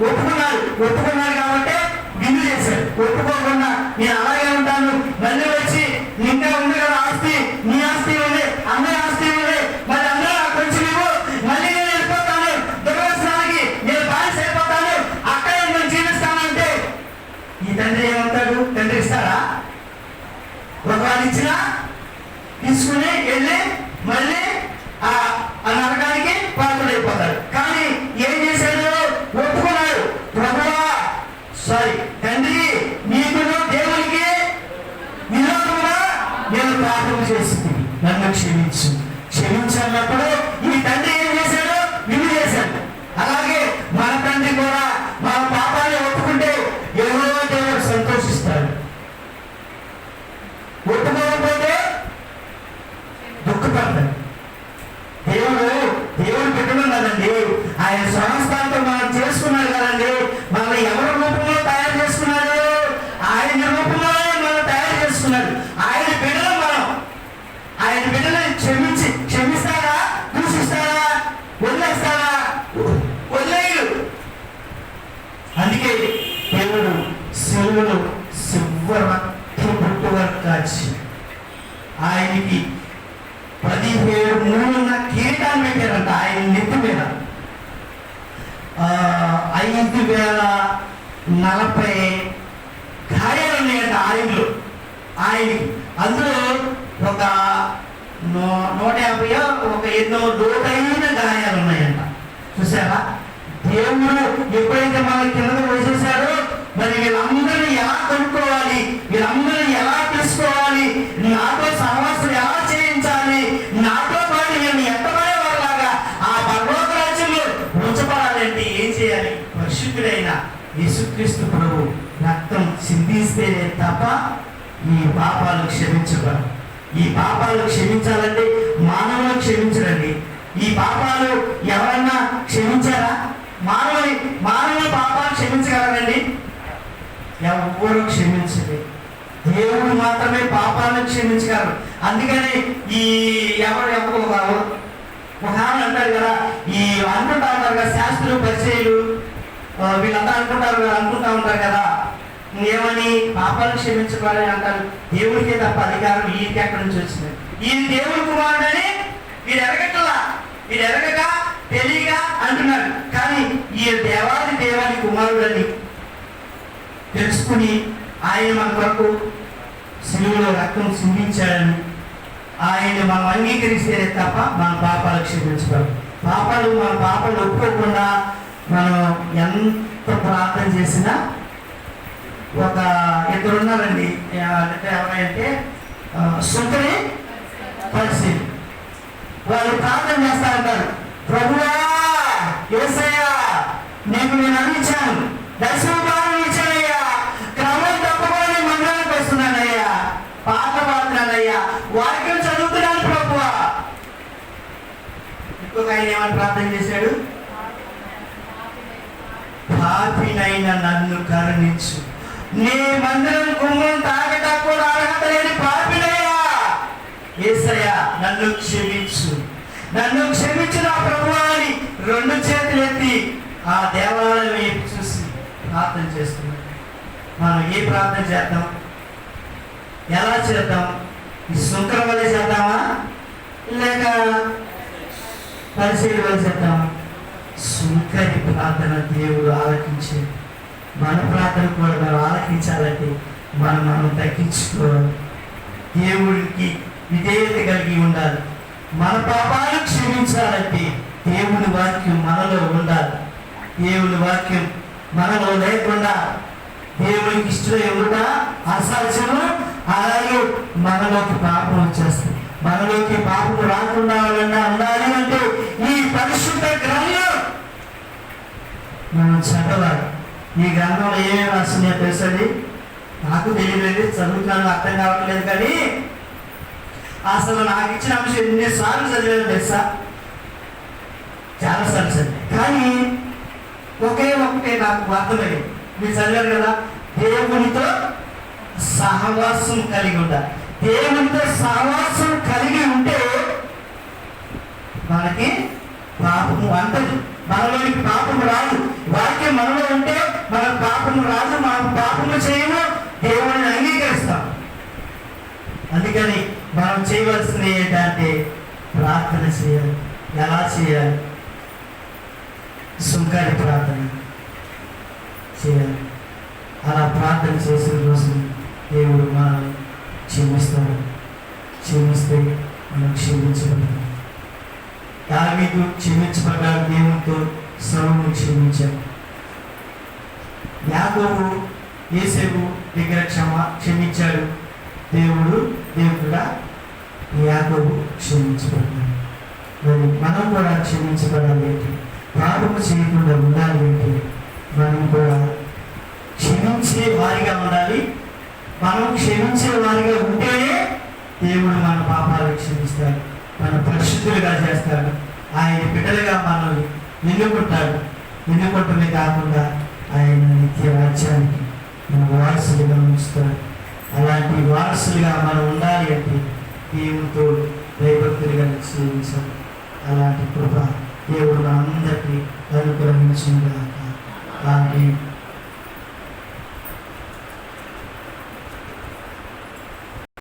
ఒప్పుకున్నాడు కాబట్టి విందు చేశాడు. ఒప్పుకోకుండా నేను అలాగే ఉంటాను, మళ్ళీ వచ్చి ఇంకా ఉంది కదా ఆస్తి, నీ ఆస్తి ఉంది, అందరి ఆస్తి ఉంది, మరి అందరూ కొంచెం ఇవ్వు, మళ్ళీ నేను వెళ్ళిపోతాను, దుర్వ్యసనానికి నేను బానిస అయిపోతాను, అక్కడే నేను జీవిస్తానంటే ఈ తండ్రి ఏమంటాడు, తండ్రి ఇస్తాడా? ఒకవేళ ఇచ్చినా తీసుకుని వెళ్ళి మళ్ళీ ఆ నరకానికి పాత్రుడైపోతాడు. కానీ ఏం చేశాడు, ఒప్పుకున్నాడు. ప్రభువా తండ్రి నీకు దేవునికి విరోధంగా నేను పాపం చేసింది, నన్ను క్షమించు. క్షమించినప్పుడు ఈ తండ్రి ఏం చేశాడు? విధి చేశాడు. అలాగే మన తండ్రి కూడా మన పాపాన్ని ఒప్పుకుంటే యెహోవా దేవుడు సంతోషిస్తాడు. ఒప్పుకోకపోతే దుఃఖపడతాడు. దేవుడు పెట్టుకున్నాడు కదండి, ఆయన సంస్థానంతో మనం చేసుకున్నాడు కదండి. మనం ఎవరి రూపంలో తయారు చేసుకున్నాడు? ఆయన రూపంలోనే మనం తయారు చేసుకున్నాడు. ఆయన బిడ్డలు మనం. ఆయన బిడ్డలను క్షమిస్తాడా? దూషిస్తాడా? వదిలేస్తాడా? వదిలేయడు. అందుకే దేవుడు శిలువలో రక్తపు వరకు కాచి ఆయనకి 17 మూలున్న కిరీటాన్ని పెట్టారంట ఆయన నెత్తి మీద. 5,040 గాయాలు ఉన్నాయంట ఆయనలో. ఆయనకి అందులో ఒక 150 ఒక ఎన్నో లోతైన గాయాలు ఉన్నాయంట. చూసారా? దేవుడు ఎప్పుడైతే మన కింద వేసేసాడో మరి వీళ్ళందరినీ ఎలా కొనుక్కోవాలి, వీళ్ళందరినీ ఎలా తీసుకోవాలి, నాతో సహవాసం ఎలా చేయించాలి, నాతో పాటు వీళ్ళని ఎంతపడే వాళ్ళలాగా ఆ పరలోక రాజ్యంలో ఉంచబడాలంటే ఏం చేయాలి? పరిశుద్ధుడైన యేసుక్రీస్తు ప్రభు రక్తం చిందిస్తేనే తప్ప ఈ పాపాలు క్షమించబడవు. ఈ పాపాలు క్షమించాలంటే మానవులు క్షమించరండి. ఈ పాపాలు ఎవరన్నా క్షమించారా? మానవుల పాపాలు క్షమించగలరండి? ఎవరు క్షమించలేదు. దేవుడు మాత్రమే పాపాలను క్షమించగలరు. అందుకని ఈ ఎవరు ఒక ఆమె అంటారు కదా, ఈ అనుకుంటా ఉంటారు కదా, శాస్త్రులు పరిచయులు వీళ్ళంతా అనుకుంటా ఉంటారు కదా, ఏమని పాపాలను క్షమించబడాలి అంటారు. దేవుడికే తప్ప అధికారం వీరికి ఎక్కడి నుంచి వచ్చింది? ఈ దేవుడి కుమారుడని వీరు ఎరగక తెలియక అంటున్నారు. కానీ ఈ దేవాది కుమారుడని తెలుసుకుని ఆయన మన కొరకు శిలువలో రక్తం చిందించాడని ఆయన మనం అంగీకరిస్తేనే తప్ప మన పాపాలు క్షమించబడవు. మన పాపాలు ఒప్పుకోకుండా మనం ఎంత ప్రార్థన చేసినా ఒక ఇద్దరు ఉన్నారండి. ఎవరంటే సుంకరి పరిస్థితి. వాళ్ళు ప్రార్థన చేస్తారంటారు, ప్రభువా యేసయ్యా నీకు నేను అందించాను, దశమభాగం ఇచ్చానయ్యా, క్రమం తప్పకుండా మందిరానికి వస్తున్నానయ్యా, పాట పాడుతున్నానయ్యా, వాక్యం చదువుతున్నాను ప్రభువా. ఇంకొక ఆయన ఏమని ప్రార్థన చేశాడు? పాపినైన నన్ను కరుణించు, నీ మందిరం గుమ్మం తాగట కూడా అర్హత లేని పాపినయ్యా, యేసయ్యా నన్ను క్షమించు, నన్ను క్షమించిన ప్రభువా అని 2 చేతులు ఎత్తి ఆ దేవాలయం వైపు చూసి ప్రార్థన చేస్తున్నాం. మనం ఏ ప్రార్థన చేద్దాం? ఎలా చేద్దాం? ఈ సుంకర వల్ల చేద్దామా లేక పరిశీలి వల్ల చేద్దామా? సుంకరి ప్రార్థన దేవుడు ఆలకించే. మన ప్రార్థన కూడా మనం ఆలకించాలంటే మనం తగ్గించుకోవాలి. దేవుడికి విధేయత కలిగి ఉండాలి. మన పాపాలు క్షమించాలంటే దేవుని వాక్యం మనలో ఉండాలి. దేవుని వాక్యం మనలో లేకుండా దేవునికి ఇష్టమై ఉండట అసాధ్యము. అలాగే మనలోకి పాపం వచ్చేస్తుంది. మనలోకి పాపం రాకుండా ఉండాలి అంటే ఈ పరిశుద్ధ గ్రంథం మనం చదవాలి. ఈ గ్రంథంలో ఏమేమి రాస్తున్నాయో తెలుసండి? నాకు తెలియలేదు, చదువుతున్నాను, అర్థం కావట్లేదు. కానీ అసలు నాకు ఇచ్చిన అంశం ఎన్నిసార్లు చదివాను తెలుసా? చాలాసార్లు చదివా. కానీ ఒకటే నాకు అర్థమైంది. మీరు చదివారు కదా, దేవునితో సహవాసం కలిగి ఉండాలి. దేవునితో సహవాసం కలిగి ఉంటే మనకి పాపము అంటది, మనలోనికి పాపము రాదు. వాక్యం మనలో ఉంటే మనకు పాపము రాదు, మనం పాపము చేయము, దేవుడిని అంగీకరిస్తాం. అందుకని మనం చేయవలసింది ఏంటంటే ప్రార్థన చేయాలి. ఎలా చేయాలి? సుంకరి ప్రార్థన చేయాలి. అలా ప్రార్థన చేసిన రోజు దేవుడు మనల్ని క్షమిస్తాడు. క్షమిస్తే మనం క్షమించబడతాం. దావీదు క్షమించబడ్డాడు, దేవునితో సౌలును క్షమించాడు. యాకోబు యేసేపు దగ్గర క్షమించాడు, దేవుడు కూడా యాకోబు క్షమించబడ్డాడు. మరి మనం కూడా క్షమించబడాలి ఏంటి, పాపము చేయకుండా ఉండాలి ఏంటి, మనం కూడా క్షమించే వారిగా ఉండాలి. మనం క్షమించే వారిగా ఉంటేనే దేవుడు మన పాపాలు క్షమిస్తాడు, మన పరిశుద్ధులుగా చేస్తాడు, ఆయన బిడ్డలుగా మనల్ని ఎన్నుకుంటమే కాకుండా ఆయన నిత్య రాజ్యానికి మన వారసులుగా ఉంచుతాడు. అలాంటి వారసులుగా మనం ఉండాలి అంటే దేవునితో భయభక్తులుగా జీవించాలి. అలాంటి కృప దేవుడు అందరికీ అనుగ్రహించుగాక. ఆమేన్.